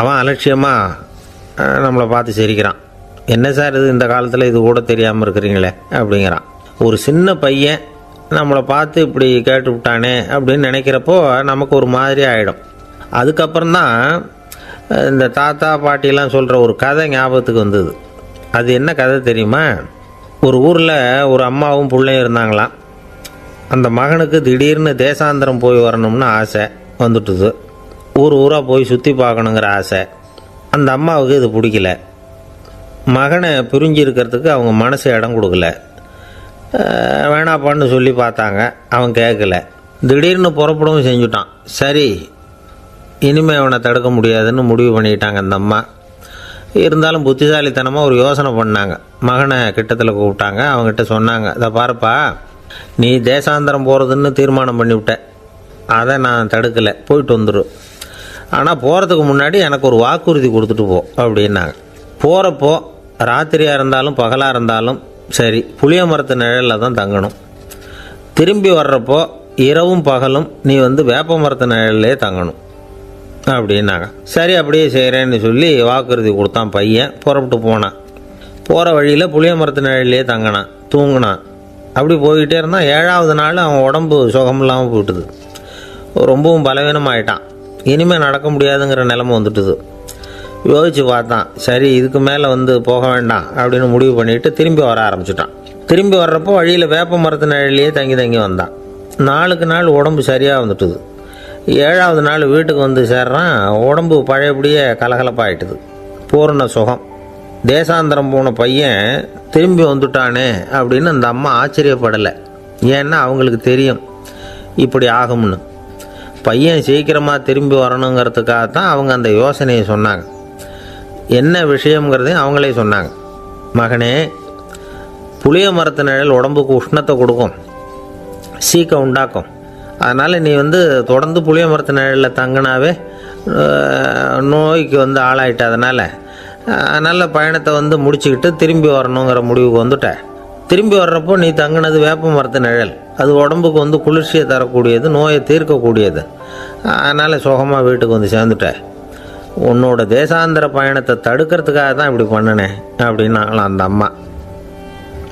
S1: அவன் அலட்சியமாக நம்மளை பார்த்து சிரிக்கிறான். என்ன சார் இது, இந்த காலத்தில் இது கூட தெரியாமல் இருக்கிறீங்களே அப்படிங்கிறான். ஒரு சின்ன பையன் நம்மளை பார்த்து இப்படி கேட்டு விட்டானே அப்படின்னு நினைக்கிறப்போ நமக்கு ஒரு மாதிரி ஆகிடும். அதுக்கப்புறம்தான் இந்த தாத்தா பாட்டிலாம் சொல்கிற ஒரு கதை ஞாபகத்துக்கு வந்தது. அது என்ன கதை தெரியுமா? ஒரு ஊரில் ஒரு அம்மாவும் பிள்ளையும் இருந்தாங்களாம். அந்த மகனுக்கு திடீர்னு தேசாந்திரம் போய் வரணும்னு ஆசை வந்துட்டுது. ஊராக போய் சுற்றி பார்க்கணுங்கிற ஆசை. அந்த அம்மாவுக்கு இது பிடிக்கல. மகனை பிரிஞ்சு இருக்கிறதுக்கு அவங்க மனசு இடம் கொடுக்கல. வேணாப்பான்னு சொல்லி பார்த்தாங்க, அவன் கேட்கல. திடீர்னு புறப்படவும் செஞ்சுட்டான். சரி, இனிமேல் அவனை தடுக்க முடியாதுன்னு முடிவு பண்ணிட்டாங்க அந்த அம்மா. இருந்தாலும் புத்திசாலித்தனமாக ஒரு யோசனை பண்ணாங்க. மகனை கிட்டத்தில் கூப்பிட்டாங்க. அவங்ககிட்ட சொன்னாங்க, இதை பாருப்பா, நீ தேசாந்திரம் போகிறதுன்னு தீர்மானம் பண்ணிவிட்ட, அதை நான் தடுக்கலை, போயிட்டு வந்துடும். ஆனால் போகிறதுக்கு முன்னாடி எனக்கு ஒரு வாக்குறுதி கொடுத்துட்டு போ அப்படின்னாங்க. போகிறப்போ ராத்திரியாக இருந்தாலும் பகலாக இருந்தாலும் சரி, புளிய மரத்து நிழலில் தான் தங்கணும். திரும்பி வர்றப்போ இரவும் பகலும் நீ வேப்ப மரத்து நிழல்லே தங்கணும் அப்படின்னாங்க. சரி, அப்படியே செய்கிறேன்னு சொல்லி வாக்குறுதி கொடுத்தான் பையன். புறப்பட்டு போனான். போகிற வழியில் புளிய மரத்து நிழல்லே தங்கினான், தூங்கினான். அப்படி போய்கிட்டே இருந்தான். 7ஆவது நாள் அவன் உடம்பு சுகமில்லாமல் போயிட்டுது. ரொம்பவும் பலவீனமாயிட்டான். இனிமேல் நடக்க முடியாதுங்கிற நிலைமை வந்துட்டுது. யோசித்து பார்த்தான். சரி, இதுக்கு மேலே போக வேண்டாம் அப்படின்னு முடிவு பண்ணிவிட்டு திரும்பி வர ஆரம்பிச்சிட்டான். திரும்பி வர்றப்போ வழியில் வேப்ப மரத்து நிழலையே தங்கி தங்கி வந்தான். நாளுக்கு நாள் உடம்பு சரியாக வந்துட்டுது. 7ஆவது நாள் வீட்டுக்கு சேர்றான். உடம்பு பழையபடியே கலகலப்பாயிட்டுது. பூரண சுகம். தேசாந்திரம் போன பையன் திரும்பி வந்துட்டானே அப்படின்னு அந்த அம்மா ஆச்சரியப்படலை. ஏன்னா அவங்களுக்கு தெரியும் இப்படி ஆகும்னு. பையன் சீக்கிரமாக திரும்பி வரணுங்கிறதுக்காக தான் அவங்க அந்த யோசனையை சொன்னாங்க. என்ன விஷயங்கிறதையும் அவங்களே சொன்னாங்க. மகனே, புளிய மரத்து நிழல் உடம்புக்கு உஷ்ணத்தை கொடுக்கும், சீக்கம் உண்டாக்கும். அதனால் நீ தொடர்ந்து புளிய மரத்து நிழலில் தங்கினாவே நோய்க்கு ஆளாயிட்ட. அதனால் நல்ல பயணத்தை முடிச்சுக்கிட்டு திரும்பி வரணுங்கிற முடிவுக்கு வந்துட்ட. திரும்பி வர்றப்போ நீ தங்கினது வேப்ப மரத்து நிழல். அது உடம்புக்கு குளிர்ச்சியை தரக்கூடியது, நோயை தீர்க்கக்கூடியது. அதனால் சுகமாக வீட்டுக்கு சேர்ந்துட்ட. உன்னோட தேசாந்திர பயணத்தை தடுக்கிறதுக்காக தான் இப்படி பண்ணினேன் அப்படின்னாங்களாம் அந்த அம்மா.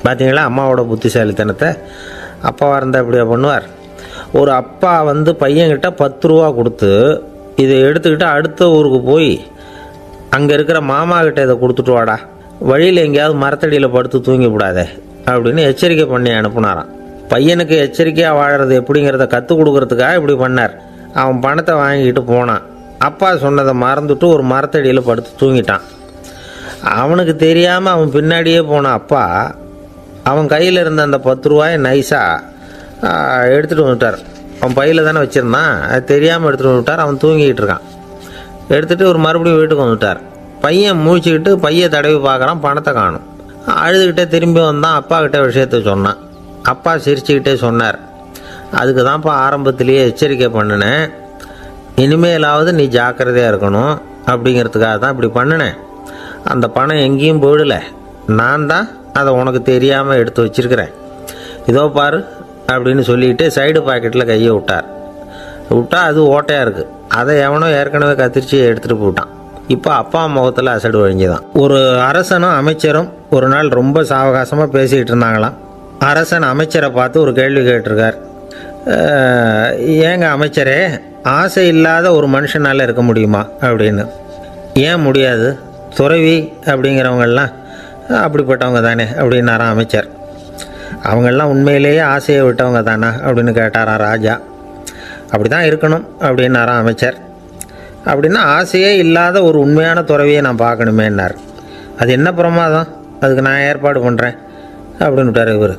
S1: பார்த்தீங்களா அம்மாவோட புத்திசாலித்தனத்தை? அப்பாவாக இருந்தால் இப்படியா பண்ணுவார்? ஒரு அப்பா பையன்கிட்ட 10 ரூபா கொடுத்து இதை எடுத்துக்கிட்டு அடுத்த ஊருக்கு போய் அங்கே இருக்கிற மாமா கிட்ட இதை கொடுத்துட்டு வாடா, வழியில் எங்கேயாவது மரத்தடியில் படுத்து தூங்கி விடாதே அப்படின்னு எச்சரிக்கை பண்ணி அனுப்புனாராம். பையனுக்கு எச்சரிக்கையாக வாழறது எப்படிங்கிறத கற்றுக் கொடுக்கறதுக்காக இப்படி பண்ணார். அவன் பணத்தை வாங்கிட்டு போனான். அப்பா சொன்னதை மறந்துட்டு ஒரு மரத்தடியில் படுத்து தூங்கிட்டான். அவனுக்கு தெரியாமல் அவன் பின்னாடியே போன அப்பா அவன் கையில் இருந்த அந்த 10 ரூபாயை நைஸாக எடுத்துகிட்டு வந்துட்டார். அவன் பையில் தானே வச்சுருந்தான், அது தெரியாமல் எடுத்துகிட்டு வந்துட்டார். அவன் தூங்கிக்கிட்டு இருக்கான். எடுத்துகிட்டு ஒரு மறுபடியும் வீட்டுக்கு வந்துட்டார். பையன் முழிச்சுக்கிட்டு பையை தடவி பார்க்குறான், பணத்தை காணும். அழுதுகிட்டே திரும்பி வந்தான். அப்பா கிட்ட விஷயத்த சொன்னான். அப்பா சிரிச்சுக்கிட்டே சொன்னார், அதுக்கு தான்ப்பா ஆரம்பத்திலேயே எச்சரிக்கை பண்ணினேன், இனிமேலாவது நீ ஜாக்கிரதையாக இருக்கணும் அப்படிங்கிறதுக்காக தான் இப்படி பண்ணினேன். அந்த பணம் எங்கேயும் போயிடலை, நான் தான் அதை உனக்கு தெரியாமல் எடுத்து வச்சிருக்கிறேன். இதோ பாரு அப்படின்னு சொல்லிக்கிட்டு சைடு பாக்கெட்டில் கையை விட்டா அது ஓட்டையாக இருக்குது. அதை எவனோ ஏற்கனவே கத்திரிச்சு எடுத்துகிட்டு போட்டான். இப்போ அப்பா முகத்தில் அசடு வழிஞ்சுதான். ஒரு அரசனும் அமைச்சரும் ஒரு நாள் ரொம்ப சாவகாசமாக பேசிக்கிட்டு இருந்தாங்களாம். அரசன் அமைச்சரை பார்த்து ஒரு கேள்வி கேட்டிருக்கார். ஏங்க அமைச்சரே, ஆசை இல்லாத ஒரு மனுஷனால் இருக்க முடியுமா அப்படின்னு. ஏன் முடியாது, துறவி அப்படிங்கிறவங்கெல்லாம் அப்படிப்பட்டவங்க தானே அப்படின்னாராம் அமைச்சர். அவங்கெல்லாம் உண்மையிலேயே ஆசையை விட்டவங்க தானா அப்படின்னு கேட்டாராம் ராஜா. அப்படி தான் இருக்கணும் அப்படின்னாராம் அமைச்சர். அப்படின்னா ஆசையே இல்லாத ஒரு உண்மையான துறவியை நான் பார்க்கணுமேன்னார். அது என்ன பிரமாதம், அதுக்கு நான் ஏற்பாடு பண்ணுறேன் அப்படின்னு விட்டார் இவர்.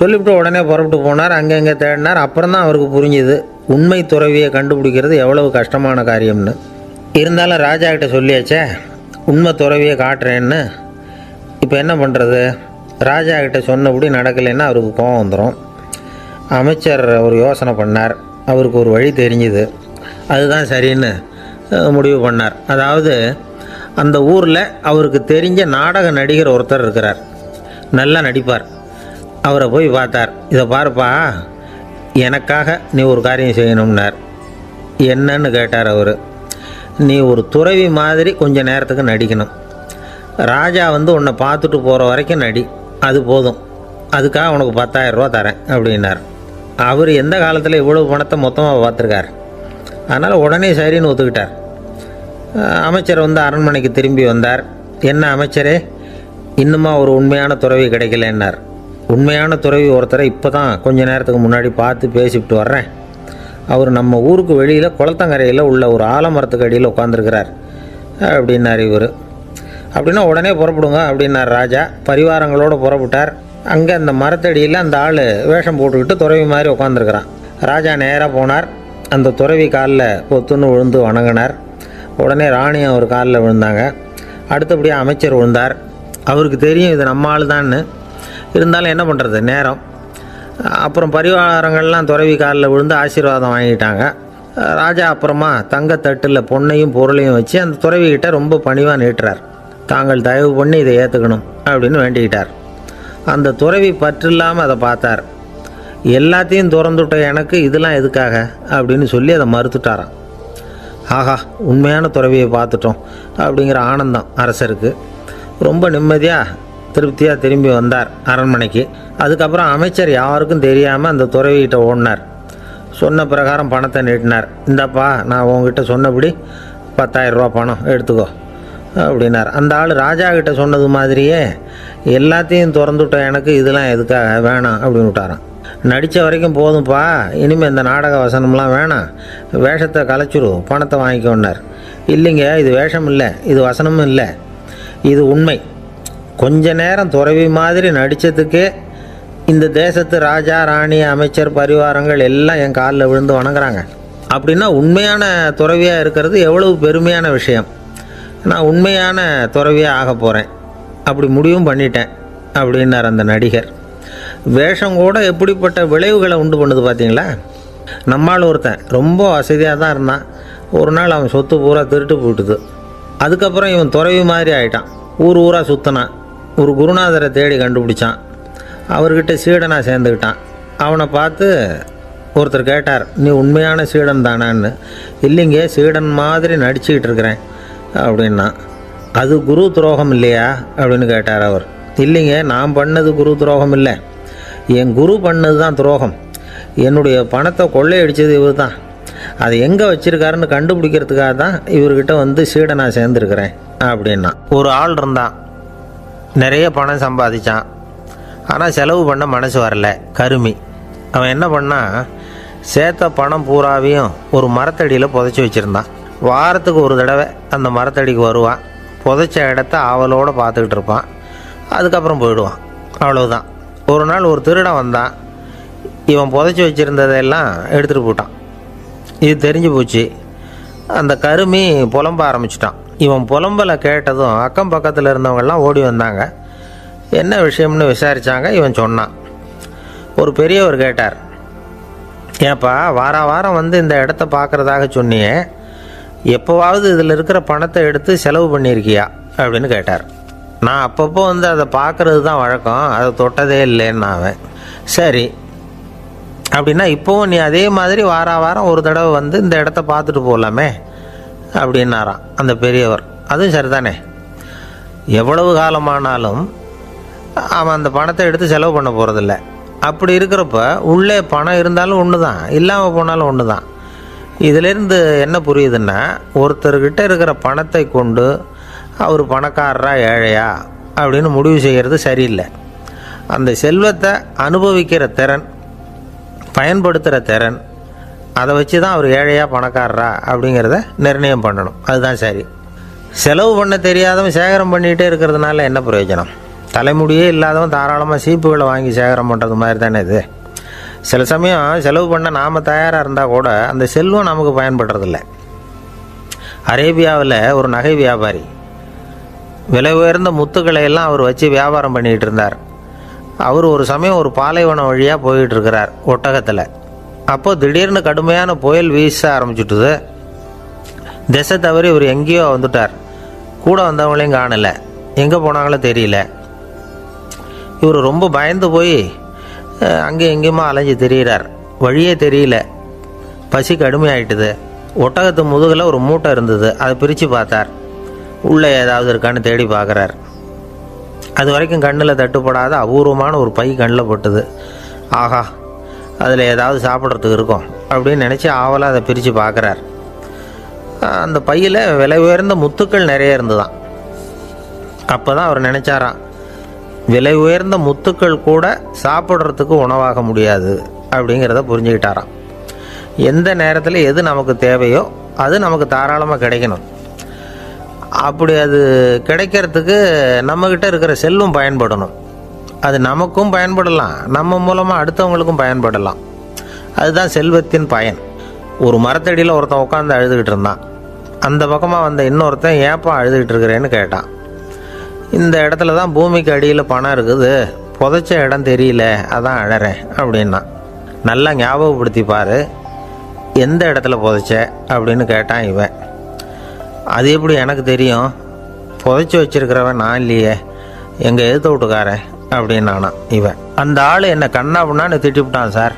S1: சொல்லிவிட்டு உடனே புறப்பட்டு போனார். அங்கே தேடினார். அப்புறம் தான் அவருக்கு புரிஞ்சுது உண்மை துறவியை கண்டுபிடிக்கிறது எவ்வளவு கஷ்டமான காரியம்னு. இருந்தாலும் ராஜா கிட்ட சொல்லியாச்சே உண்மை துறவியை காட்டுறேன்னு. இப்போ என்ன பண்ணுறது? ராஜா கிட்ட சொன்னபடி நடக்கலைன்னா அவருக்கு கோபம் வந்துடும். அமைச்சர் ஒரு யோசனை பண்ணார். அவருக்கு ஒரு வழி தெரிஞ்சுது. அதுதான் சரின்னு முடிவு பண்ணார். அதாவது அந்த ஊரில் அவருக்கு தெரிஞ்ச நாடக நடிகர் ஒருத்தர் இருக்கிறார், நல்லா நடிப்பார். அவரை போய் பார்த்தார். இதை பாருப்பா, எனக்காக நீ ஒரு காரியம் செய்யணும்னார். என்னன்னு கேட்டார் அவர். நீ ஒரு துறவி மாதிரி கொஞ்ச நேரத்துக்கு நடிக்கணும். ராஜா உன்னை பார்த்துட்டு போகிற வரைக்கும் நடி, அது போதும். அதுக்காக உனக்கு 10,000 ரூபா தரேன் அப்படின்னார். அவர் எந்த காலத்தில் இவ்வளவு பணத்தை மொத்தமாக பார்த்துருக்கார். அதனால் உடனே சரின்னு ஒத்துக்கிட்டார். அமைச்சர் அரண்மனைக்கு திரும்பி வந்தார். என்ன அமைச்சரே, இன்னுமா ஒரு உண்மையான துறவி கிடைக்கலன்னார். உண்மையான துறவி ஒருத்தரை இப்போ தான் கொஞ்ச நேரத்துக்கு முன்னாடி பார்த்து பேசிவிட்டு வர்றேன். அவர் நம்ம ஊருக்கு வெளியில் குளத்தங்கரையில் உள்ள ஒரு ஆலமரத்துக்கு அடியில் உட்காந்துருக்கிறார் அப்படின்னார் இவர். அப்படின்னா உடனே புறப்படுங்க அப்படின்னார் ராஜா. பரிவாரங்களோடு புறப்பட்டார். அங்கே அந்த மரத்தடியில் அந்த ஆள் வேஷம் போட்டுக்கிட்டு துறவி மாதிரி உட்காந்துருக்கிறான். ராஜா நேராக போனார். அந்த துறவி காலில் பொத்துன்னு விழுந்து வணங்கினார். உடனே ராணி அவர் காலில் விழுந்தாங்க. அடுத்தபடியாக அமைச்சர் விழுந்தார். அவருக்கு தெரியும் இது நம்ம ஆள் தான்னு. இருந்தாலும் என்ன பண்ணுறது, நேரம். அப்புறம் பரிவாரங்கள்லாம் துறவி காலில் விழுந்து ஆசீர்வாதம் வாங்கிட்டாங்க. ராஜா அப்புறமா தங்கத்தட்டில் பொண்ணையும் பொருளையும் வச்சு அந்த துறவிக்கிட்ட ரொம்ப பணிவாக நீட்டுறார். தாங்கள் தயவு பண்ணி இதை ஏற்றுக்கணும் அப்படின்னு வேண்டிக்கிட்டார். அந்த துறவி பற்றில்லாமல் அதை பார்த்தார். எல்லாத்தையும் திறந்துவிட்ட எனக்கு இதெல்லாம் எதுக்காக அப்படின்னு சொல்லி அதை மறுத்துட்டாராம். ஆஹா, உண்மையான துறவியை பார்த்துட்டோம் அப்படிங்கிற ஆனந்தம் அரசருக்கு. ரொம்ப நிம்மதியாக திருப்தியாக திரும்பி வந்தார் அரண்மனைக்கு. அதுக்கப்புறம் அமைச்சர் யாருக்கும் தெரியாமல் அந்த துறவிகிட்ட ஓடினார். சொன்ன பிரகாரம் பணத்தை நீட்டினார். இந்தாப்பா, நான் உங்ககிட்ட சொன்னபடி 10,000 ரூபா பணம் எடுத்துக்கோ. அப்படின்னார். அந்த ஆள் ராஜா கிட்ட சொன்னது மாதிரியே எல்லாத்தையும் திறந்துவிட்டேன், எனக்கு இதெல்லாம் எதுக்காக வேணாம் அப்படின்னு விட்டாரான். நடித்த வரைக்கும் போதும்ப்பா, இனிமேல் இந்த நாடக வசனம்லாம் வேணாம், வேஷத்தை கலைச்சிரு, பணத்தை வாங்கிக்கோன்னார். இல்லைங்க, இது வேஷம் இல்லை, இது வசனமும் இல்லை, இது உண்மை. கொஞ்ச நேரம் துறவி மாதிரி நடித்ததுக்கே இந்த தேசத்து ராஜா ராணி அமைச்சர் பரிவாரங்கள் எல்லாம் என் காலில் விழுந்து வணங்குறாங்க. அப்படின்னா உண்மையான துறவியாக இருக்கிறது எவ்வளவு பெருமையான விஷயம். நான் உண்மையான துறவியாக ஆக போகிறேன், அப்படி முடிவும் பண்ணிட்டேன் அப்படின்னார் அந்த நடிகர். வேஷம் கூட எப்படிப்பட்ட விளைவுகளை உண்டு பண்ணுது பார்த்தீங்களா. நம்மால் ஒருத்தன் ரொம்ப வசதியாக தான் இருந்தான், ஒரு நாள் அவன் சொத்து பூரா திருட்டு போயிட்டுது. அதுக்கப்புறம் இவன் துறவி மாதிரி ஆகிட்டான், ஊர் ஊராக சுற்றினான், ஒரு குருநாதரை தேடி கண்டுபிடிச்சான், அவர்கிட்ட சீடனாக சேர்ந்துக்கிட்டான். அவனை பார்த்து ஒருத்தர் கேட்டார், நீ உண்மையான சீடன் தானான்னு. இல்லைங்க, சீடன் மாதிரி நடிச்சுக்கிட்டு இருக்கிறேன் அப்படின்னா. அது குரு துரோகம் இல்லையா அப்படின்னு கேட்டார் அவர். இல்லைங்க, நான் பண்ணது குரு துரோகம் இல்லை, என் குரு பண்ணது தான் துரோகம். என்னுடைய பணத்தை கொள்ளையடித்தது இவர் தான், அதை எங்கே வச்சுருக்காருன்னு கண்டுபிடிக்கிறதுக்காக தான் இவர்கிட்ட வந்து சீடனாக சேர்ந்துருக்கிறேன் அப்படின்னா. ஒரு ஆள் இருந்தான், நிறைய பணம் சம்பாதிச்சான், ஆனால் செலவு பண்ண மனசு வரல, கருமி. அவன் என்ன பண்ணான், சேர்த்த பணம் பூராவையும் ஒரு மரத்தடியில் புதைச்சி வச்சுருந்தான். வாரத்துக்கு ஒரு தடவை அந்த மரத்தடிக்கு வருவான், புதைச்ச இடத்த ஆவலோடு பார்த்துக்கிட்டு இருப்பான், அதுக்கப்புறம் போயிடுவான், அவ்வளவுதான். ஒரு நாள் ஒரு திருடன் வந்தான், இவன் புதைச்சி வச்சுருந்ததெல்லாம் எடுத்துகிட்டு போட்டான். இது தெரிஞ்சு போச்சு. அந்த கருமி புலம்ப ஆரம்பிச்சிட்டான். இவன் புலம்பலை கேட்டதும் அக்கம் பக்கத்தில் இருந்தவங்கெல்லாம் ஓடி வந்தாங்க. என்ன விஷயம்னு விசாரித்தாங்க. இவன் சொன்னான். ஒரு பெரியவர் கேட்டார், ஏப்பா வாரம் வந்து இந்த இடத்த பார்க்குறதாக சொன்னியே, எப்போவாவது இதில் இருக்கிற பணத்தை எடுத்து செலவு பண்ணியிருக்கியா அப்படின்னு கேட்டார். நான் அப்பப்போ வந்து அதை பார்க்குறது தான் வழக்கம், அதை தொட்டதே இல்லைன்னு அவன். சரி, அப்படின்னா இப்போவும் நீ அதே மாதிரி வாரம் ஒரு தடவை வந்து இந்த இடத்த பார்த்துட்டு போகலாமே அப்படின்னாராம் அந்த பெரியவர். அதுவும் சரிதானே, எவ்வளவு காலமானாலும் அவன் அந்த பணத்தை எடுத்து செலவு பண்ண போகிறதில்ல. அப்படி இருக்கிறப்ப உள்ளே பணம் இருந்தாலும் ஒன்று தான், இல்லாமல் போனாலும் ஒன்று தான். இதிலேருந்து என்ன புரியுதுன்னா, ஒருத்தர்கிட்ட இருக்கிற பணத்தை கொண்டு அவர் பணக்காரரா ஏழையா அப்படின்னு முடிவு செய்கிறது சரியில்லை. அந்த செல்வத்தை அனுபவிக்கிற திறன், பயன்படுத்துகிற திறன், அதை வச்சு தான் அவர் ஏழையா பணக்காரரா அப்படிங்கிறத நிர்ணயம் பண்ணணும். அதுதான் சரி. செலவு பண்ண தெரியாதவன் சேகரம் பண்ணிகிட்டே இருக்கிறதுனால என்ன பிரயோஜனம்? தலைமுடியே இல்லாதவன் தாராளமாக சீப்புகளை வாங்கி சேகரம் பண்ணுறது மாதிரி தானே இது. சில சமயம் செலவு பண்ண நாம் தயாராக இருந்தால் கூட அந்த செல்வம் நமக்கு பயன்படுறதில்ல. அரேபியாவில் ஒரு நகை வியாபாரி விலை உயர்ந்த முத்துக்களை எல்லாம் அவர் வச்சு வியாபாரம் பண்ணிகிட்டு இருந்தார். அவர் ஒரு சமயம் ஒரு பாலைவனம் வழியாக போயிட்டு இருக்கிறார் ஒட்டகத்தில். அப்போது திடீர்னு கடுமையான புயல் வீச ஆரம்பிச்சுட்டுது. திசை தவறி இவர் எங்கேயோ வந்துட்டார். கூட வந்தவங்களையும் காணலை, எங்கே போனாங்களோ தெரியல. இவர் ரொம்ப பயந்து போய் அங்கே எங்கேயுமா அலைஞ்சு திரியிறார். வழியே தெரியல, பசி கடுமையாயிட்டுது. ஒட்டகத்து முதுகில் ஒரு மூட்டை இருந்தது, அதை பிரித்து பார்த்தார். உள்ளே ஏதாவது இருக்கான்னு தேடி பார்க்குறார். அது வரைக்கும் கண்ணில் தட்டுப்படாத அபூர்வமான ஒரு பை கண்ணில் பட்டுது. ஆஹா, அதில் ஏதாவது சாப்பிட்றதுக்கு இருக்கும் அப்படின்னு நினச்சி ஆவலாக அதை பிரித்து பார்க்குறார். அந்த பையில் விலை உயர்ந்த முத்துக்கள் நிறைய இருந்துதான். அப்போ தான் அவர் நினச்சாராம், விலை உயர்ந்த முத்துக்கள் கூட சாப்பிட்றதுக்கு உணவாக முடியாது அப்படிங்கிறத புரிஞ்சுக்கிட்டாராம். எந்த நேரத்தில் எது நமக்கு தேவையோ அது நமக்கு தாராளமாக கிடைக்கணும். அப்படி அது கிடைக்கிறதுக்கு நம்மக்கிட்ட இருக்கிற செல்வம் பயன்படணும். அது நமக்கும் பயன்படலாம், நம்ம மூலமாக அடுத்தவங்களுக்கும் பயன்படலாம். அதுதான் செல்வத்தின் பயன். ஒரு மரத்தடியில் ஒருத்தன் உட்காந்து அழுதுகிட்டு இருந்தான். அந்த பக்கமாக வந்த இன்னொருத்தன், ஏப்பா அழுதுகிட்டு இருக்கிறேன்னு கேட்டான். இந்த இடத்துல தான் பூமிக்கு அடியில் பணம் இருக்குது, புதைச்ச இடம் தெரியல, அதான் அழறேன் அப்படின்னா. நல்லா ஞாபகப்படுத்தி பாரு, எந்த இடத்துல புதைச்ச அப்படின்னு கேட்டான் இவன். அது எப்படி எனக்கு தெரியும், புதைச்சி வச்சிருக்கிறவன் நான் இல்லையே, எங்கள் எதிர்த்த வீட்டுக்காரன் அப்படின்னானா இவன். அந்த ஆள் என்னை கண்ணாப்புண்ணான்னு திட்டிவிட்டான் சார்,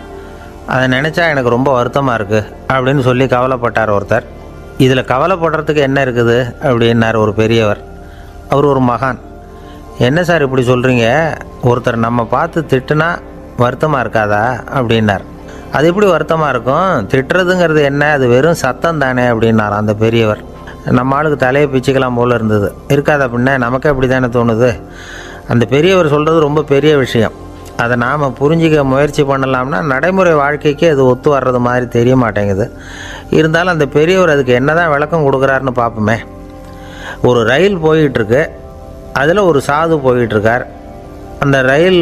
S1: அதை நினச்சா எனக்கு ரொம்ப வருத்தமாக இருக்குது அப்படின்னு சொல்லி கவலைப்பட்டார் ஒருத்தர். இதில் கவலைப்படுறதுக்கு என்ன இருக்குது அப்படின்னார் ஒரு பெரியவர். அவர் ஒரு மகான். என்ன சார் இப்படி சொல்கிறீங்க, ஒருத்தர் நம்ம பார்த்து திட்டுனா வருத்தமாக இருக்காதா அப்படின்னார். அது எப்படி வருத்தமாக இருக்கும், திட்டுறதுங்கிறது என்ன, அது வெறும் சத்தம் தானே அப்படின்னார் அந்த பெரியவர். நம்ம ஆளுக்கு தலையை பிச்சுக்கலாம் போல் இருந்தது. இருக்காத அப்படின்னா நமக்கே அப்படி தானே தோணுது. அந்த பெரியவர் சொல்கிறது ரொம்ப பெரிய விஷயம். அதை நாம் புரிஞ்சிக்க முயற்சி பண்ணலாம்னா நடைமுறை வாழ்க்கைக்கு அது ஒத்து வர்றது மாதிரி தெரிய மாட்டேங்குது. இருந்தாலும் அந்த பெரியவர் அதுக்கு என்ன தான் விளக்கம் கொடுக்குறாருன்னு பார்ப்போமே. ஒரு ரயில் போயிட்டுருக்கு, அதில் ஒரு சாது போயிட்டுருக்கார். அந்த ரயில்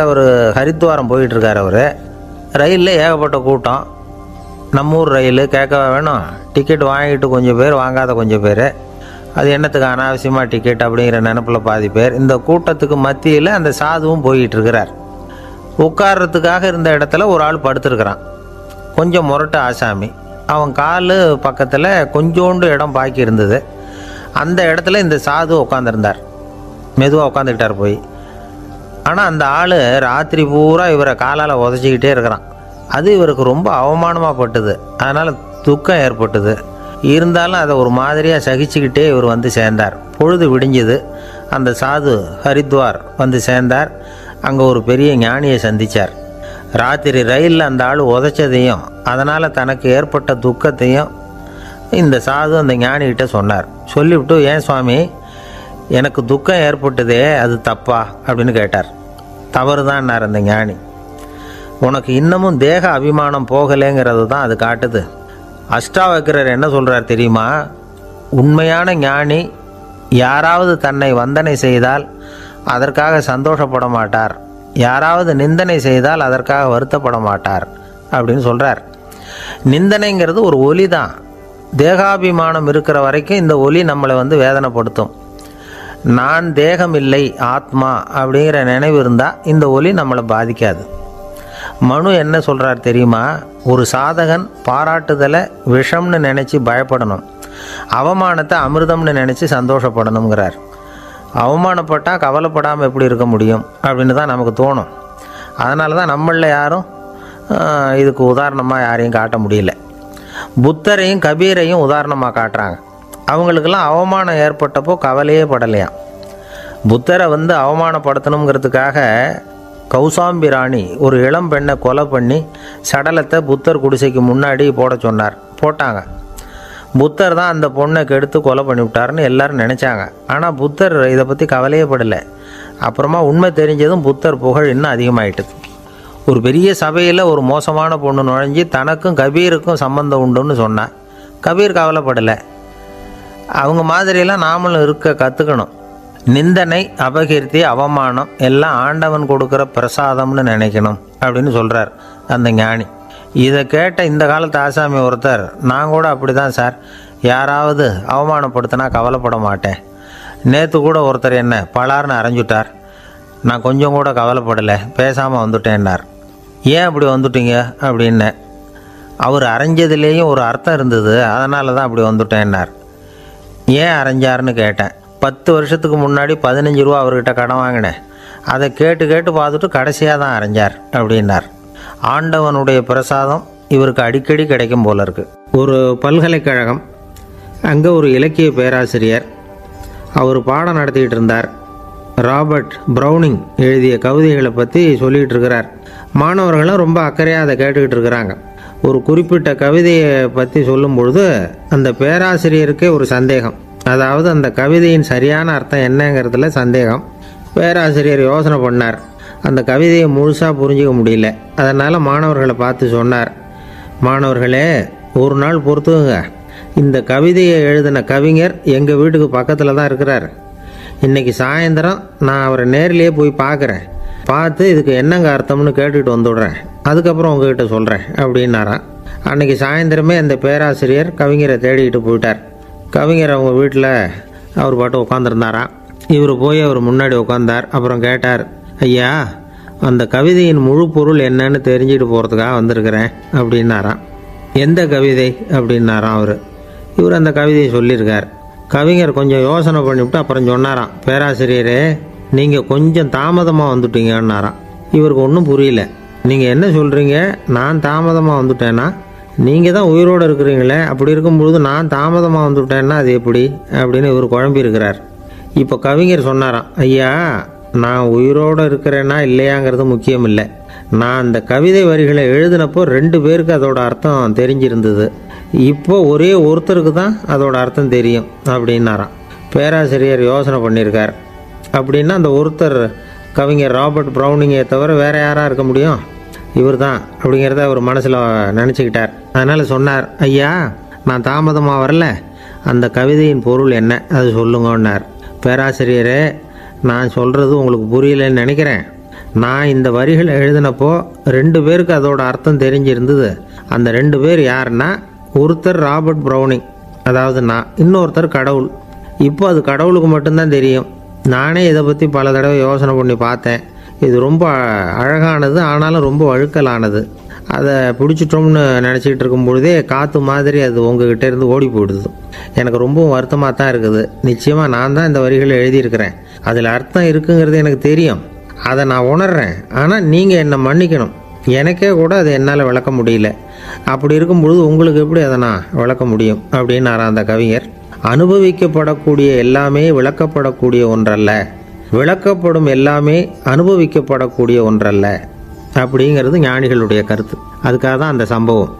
S1: அவர் ஹரித்வாரம் போயிட்டுருக்கார். அவர் ரயிலில் ஏகப்பட்ட கூட்டம். நம்ம ஊர் ரயில் கேட்கவா வேணும்? டிக்கெட் வாங்கிட்டு கொஞ்சம் பேர், வாங்காத கொஞ்சம் பேர். அது என்னத்துக்கு அனாவசியமாக டிக்கெட் அப்படிங்கிற நினப்பில் பாதி பேர். இந்த கூட்டத்துக்கு மத்தியில் அந்த சாதுவும் போயிட்டுருக்கிறார். உட்கார்றதுக்காக இருந்த இடத்துல ஒரு ஆள் படுத்துருக்கிறான். கொஞ்சம் முரட்டு ஆசாமி. அவன் கால் பக்கத்தில் கொஞ்சோண்டு இடம் பாக்கி இருந்தது. அந்த இடத்துல இந்த சாது உட்காந்துருந்தார். மெதுவாக உட்காந்துக்கிட்டார் போய். ஆனால் அந்த ஆள் ராத்திரி பூரா இவரை காலால் உதச்சிக்கிட்டே இருக்கிறான். அது இவருக்கு ரொம்ப அவமானமாக பட்டுது. அதனால் துக்கம் ஏற்பட்டுது. இருந்தாலும் அதை ஒரு மாதிரியாக சகிச்சுக்கிட்டே இவர் வந்து சேர்ந்தார். பொழுது விடிஞ்சுது. அந்த சாது ஹரித்வார் வந்து சேர்ந்தார். அங்கே ஒரு பெரிய ஞானியை சந்தித்தார். ராத்திரி ரயிலில் அந்த ஆள் உதைச்சதையும் அதனால் தனக்கு ஏற்பட்ட துக்கத்தையும் இந்த சாது அந்த ஞானிகிட்ட சொன்னார். சொல்லிவிட்டு, ஏன் சுவாமி, எனக்கு துக்கம் ஏற்பட்டதே அது தப்பா அப்படின்னு கேட்டார். தவறு தான்னார் அந்த ஞானி. உனக்கு இன்னமும் தேக அபிமானம் போகலைங்கிறது தான் அது காட்டுது. அஷ்டாவக்கிரர் என்ன சொல்கிறார் தெரியுமா? உண்மையான ஞானி யாராவது தன்னை வந்தனை செய்தால் அதற்காக சந்தோஷப்பட மாட்டார், யாராவது நிந்தனை செய்தால் அதற்காக வருத்தப்பட மாட்டார் அப்படின்னு சொல்கிறார். நிந்தனைங்கிறது ஒரு ஒலி தான். தேகாபிமானம் இருக்கிற வரைக்கும் இந்த ஒலி நம்மளை வேதனைப்படுத்தும். நான் தேகம் இல்லை, ஆத்மா அப்படிங்கிற நினைவு இருந்தால் இந்த ஒலி நம்மளை பாதிக்காது. மனு என்ன சொல்கிறார் தெரியுமா? ஒரு சாதகன் பாராட்டுதலை விஷம்னு நினச்சி பயப்படணும், அவமானத்தை அமிர்தம்னு நினச்சி சந்தோஷப்படணுங்கிறார். அவமானப்பட்டால் கவலைப்படாமல் எப்படி இருக்க முடியும் அப்படின்னு தான் நமக்கு தோணும். அதனால தான் நம்மளில் யாரும் இதுக்கு உதாரணமாக யாரையும் காட்ட முடியல. புத்தரையும் கபீரையும் உதாரணமாக காட்டுறாங்க. அவங்களுக்கெல்லாம் அவமானம் ஏற்பட்டப்போ கவலையே படலையாம். புத்தரை அவமானப்படுத்தணுங்கிறதுக்காக கௌசாம்பி ராணி ஒரு இளம் பெண்ணை கொலை பண்ணி சடலத்தை புத்தர் குடிசைக்கு முன்னாடி போட சொன்னார். போட்டாங்க. புத்தர் தான் அந்த பொண்ணை கெடுத்து கொலை பண்ணிவிட்டார்னு எல்லாரும் நினச்சாங்க. ஆனால் புத்தர் இதை பற்றி கவலையே படலை. அப்புறமா உண்மை தெரிஞ்சதும் புத்தர் புகழ் இன்னும் அதிகமாயிட்டுது. ஒரு பெரிய சபையில் ஒரு மோசமான பொண்ணு நுழைஞ்சி தனக்கும் கபீருக்கும் சம்பந்தம் உண்டுன்னு சொன்னான். கபீர் கவலைப்படலை. அவங்க மாதிரியெல்லாம் நாமளும் இருக்க கற்றுக்கணும். நிந்தனை, அபகீர்த்தி, அவமானம் எல்லாம் ஆண்டவன் கொடுக்குற பிரசாதம்னு நினைக்கணும் அப்படின்னு சொல்கிறார் அந்த ஞானி. இதை கேட்ட இந்த காலத்து ஆசாமி ஒருத்தர், நான் கூட அப்படி தான் சார், யாராவது அவமானப்படுத்தினா கவலைப்பட மாட்டேன். நேற்று கூட ஒருத்தர் என்ன பலார்னு அரைஞ்சுட்டார், நான் கொஞ்சம் கூட கவலைப்படலை, பேசாமல் வந்துட்டேன்னார். ஏன் அப்படி வந்துட்டீங்க அப்படின்னு. அவர் அரைஞ்சதுலேயும் ஒரு அர்த்தம் இருந்தது, அதனால தான் அப்படி வந்துட்டேன்னார். ஏன் அரைஞ்சாருன்னு கேட்டேன். 10 வருஷத்துக்கு முன்னாடி 15 ரூபா அவர்கிட்ட கடன் வாங்கினேன், அதை கேட்டு கேட்டு பார்த்துட்டு கடைசியாக தான் அரைஞ்சார் அப்படின்னார். ஆண்டவனுடைய பிரசாதம் இவருக்கு அடிக்கடி கிடைக்கும் போல இருக்கு. ஒரு பல்கலைக்கழகம், அங்கே ஒரு இலக்கிய பேராசிரியர், அவர் பாடம் நடத்திக்கிட்டு இருந்தார். ராபர்ட் ப்ரௌனிங் எழுதிய கவிதைகளை பற்றி சொல்லிகிட்டு இருக்கிறார். மாணவர்களும் ரொம்ப அக்கறையாக அதை கேட்டுக்கிட்டு இருக்கிறாங்க. ஒரு குறிப்பிட்ட கவிதையை பற்றி சொல்லும் பொழுது அந்த பேராசிரியருக்கே ஒரு சந்தேகம். அதாவது அந்த கவிதையின் சரியான அர்த்தம் என்னங்கிறதுல சந்தேகம். பேராசிரியர் யோசனை பண்ணார். அந்த கவிதையை முழுசாக புரிஞ்சிக்க முடியல. அதனால் மாணவர்களை பார்த்து சொன்னார், மாணவர்களே, ஒரு நாள் பொறுத்துங்க, இந்த கவிதையை எழுதின கவிஞர் எங்கள் வீட்டுக்கு பக்கத்தில் தான் இருக்கிறார். இன்றைக்கி சாயந்தரம் நான் அவரை நேரிலேயே போய் பார்க்குறேன், பார்த்து இதுக்கு என்னங்க அர்த்தம்னு கேட்டுக்கிட்டு வந்துவிடுறேன், அதுக்கப்புறம் உங்ககிட்ட சொல்கிறேன் அப்படின்னாராம். அன்றைக்கி சாயந்தரமே அந்த பேராசிரியர் கவிஞரை தேடிக்கிட்டு போயிட்டார். கவிஞர் அவங்க வீட்டில் அவர் பாட்டு உட்காந்துருந்தாராம். இவர் போய் அவர் முன்னாடி உட்காந்தார். அப்புறம் கேட்டார், ஐயா, அந்த கவிதையின் முழு பொருள் என்னன்னு தெரிஞ்சுட்டு போகிறதுக்காக வந்திருக்கிறேன் அப்படின்னாராம். எந்த கவிதை அப்படின்னாராம் அவர். இவர் அந்த கவிதையை சொல்லியிருக்கார். கவிஞர் கொஞ்சம் யோசனை பண்ணிவிட்டு அப்புறம் சொன்னாராம், பேராசிரியரே, நீங்கள் கொஞ்சம் தாமதமாக வந்துட்டீங்கன்னாராம். இவருக்கு ஒன்றும் புரியல. நீங்கள் என்ன சொல்கிறீங்க? நான் தாமதமாக வந்துட்டேன்னா? நீங்கள் தான் உயிரோடு இருக்கிறீங்களே, அப்படி இருக்கும்பொழுது நான் தாமதமாக வந்துவிட்டேன்னா அது எப்படி அப்படின்னு இவர் குழம்பி இருக்கிறார். இப்போ கவிஞர் சொன்னாராம், ஐயா, நான் உயிரோடு இருக்கிறேன்னா இல்லையாங்கிறது முக்கியம் இல்லை. நான் அந்த கவிதை வரிகளை எழுதினப்போ 2 பேருக்கு அதோட அர்த்தம் தெரிஞ்சிருந்தது. இப்போ ஒரே ஒருத்தருக்கு தான் அதோட அர்த்தம் தெரியும் அப்படின்னாராம். பேராசிரியர் யோசனை பண்ணியிருக்கார். அப்படின்னா அந்த ஒருத்தர் கவிஞர் ராபர்ட் ப்ரௌனிங்கை தவிர வேறு யாராக இருக்க முடியும்? இவர் தான் அப்படிங்கிறத அவர் மனசில் நினச்சிக்கிட்டார். அதனால் சொன்னார், ஐயா நான் தாமதமாக வரல, அந்த கவிதையின் பொருள் என்ன அது சொல்லுங்கன்னார். பேராசிரியரே, நான் சொல்கிறது உங்களுக்கு புரியலன்னு நினைக்கிறேன். நான் இந்த வரிகளை எழுதினப்போ 2 பேருக்கு அதோட அர்த்தம் தெரிஞ்சிருந்தது. அந்த 2 பேர் யாருன்னா, ஒருத்தர் ராபர்ட் ப்ரௌனிங், அதாவது நான், இன்னொருத்தர் கடவுள். இப்போ அது கடவுளுக்கு மட்டும்தான் தெரியும். நானே இதை பற்றி பல தடவை யோசனை பண்ணி பார்த்தேன். இது ரொம்ப அழகானது, ஆனாலும் ரொம்ப வழுக்கலானது. அதை பிடிச்சிட்டோம்னு நினச்சிக்கிட்டு இருக்கும் பொழுதே காற்று மாதிரி அது உங்ககிட்ட இருந்து ஓடி போயிடுது. எனக்கு ரொம்பவும் வருத்தமாக தான் இருக்குது. நிச்சயமாக நான் தான் இந்த வரிகளை எழுதியிருக்கிறேன். அதில் அர்த்தம் இருக்குங்கிறது எனக்கு தெரியும், அதை நான் உணர்றேன். ஆனால் நீங்கள் என்னை மன்னிக்கணும். எனக்கே கூட அதை என்னால் விளக்க முடியல. அப்படி இருக்கும் பொழுது உங்களுக்கு எப்படி அதை நான் விளக்க முடியும் அப்படின்னாரா அந்த கவிஞர். அனுபவிக்கப்படக்கூடிய எல்லாமே விளக்கப்படக்கூடிய ஒன்றல்ல, விளக்கப்படும் எல்லாமே அனுபவிக்கப்படக்கூடிய ஒன்றல்ல அப்படிங்கிறது ஞானிகளுடைய கருத்து. அதுக்காக தான் அந்த சம்பவம்.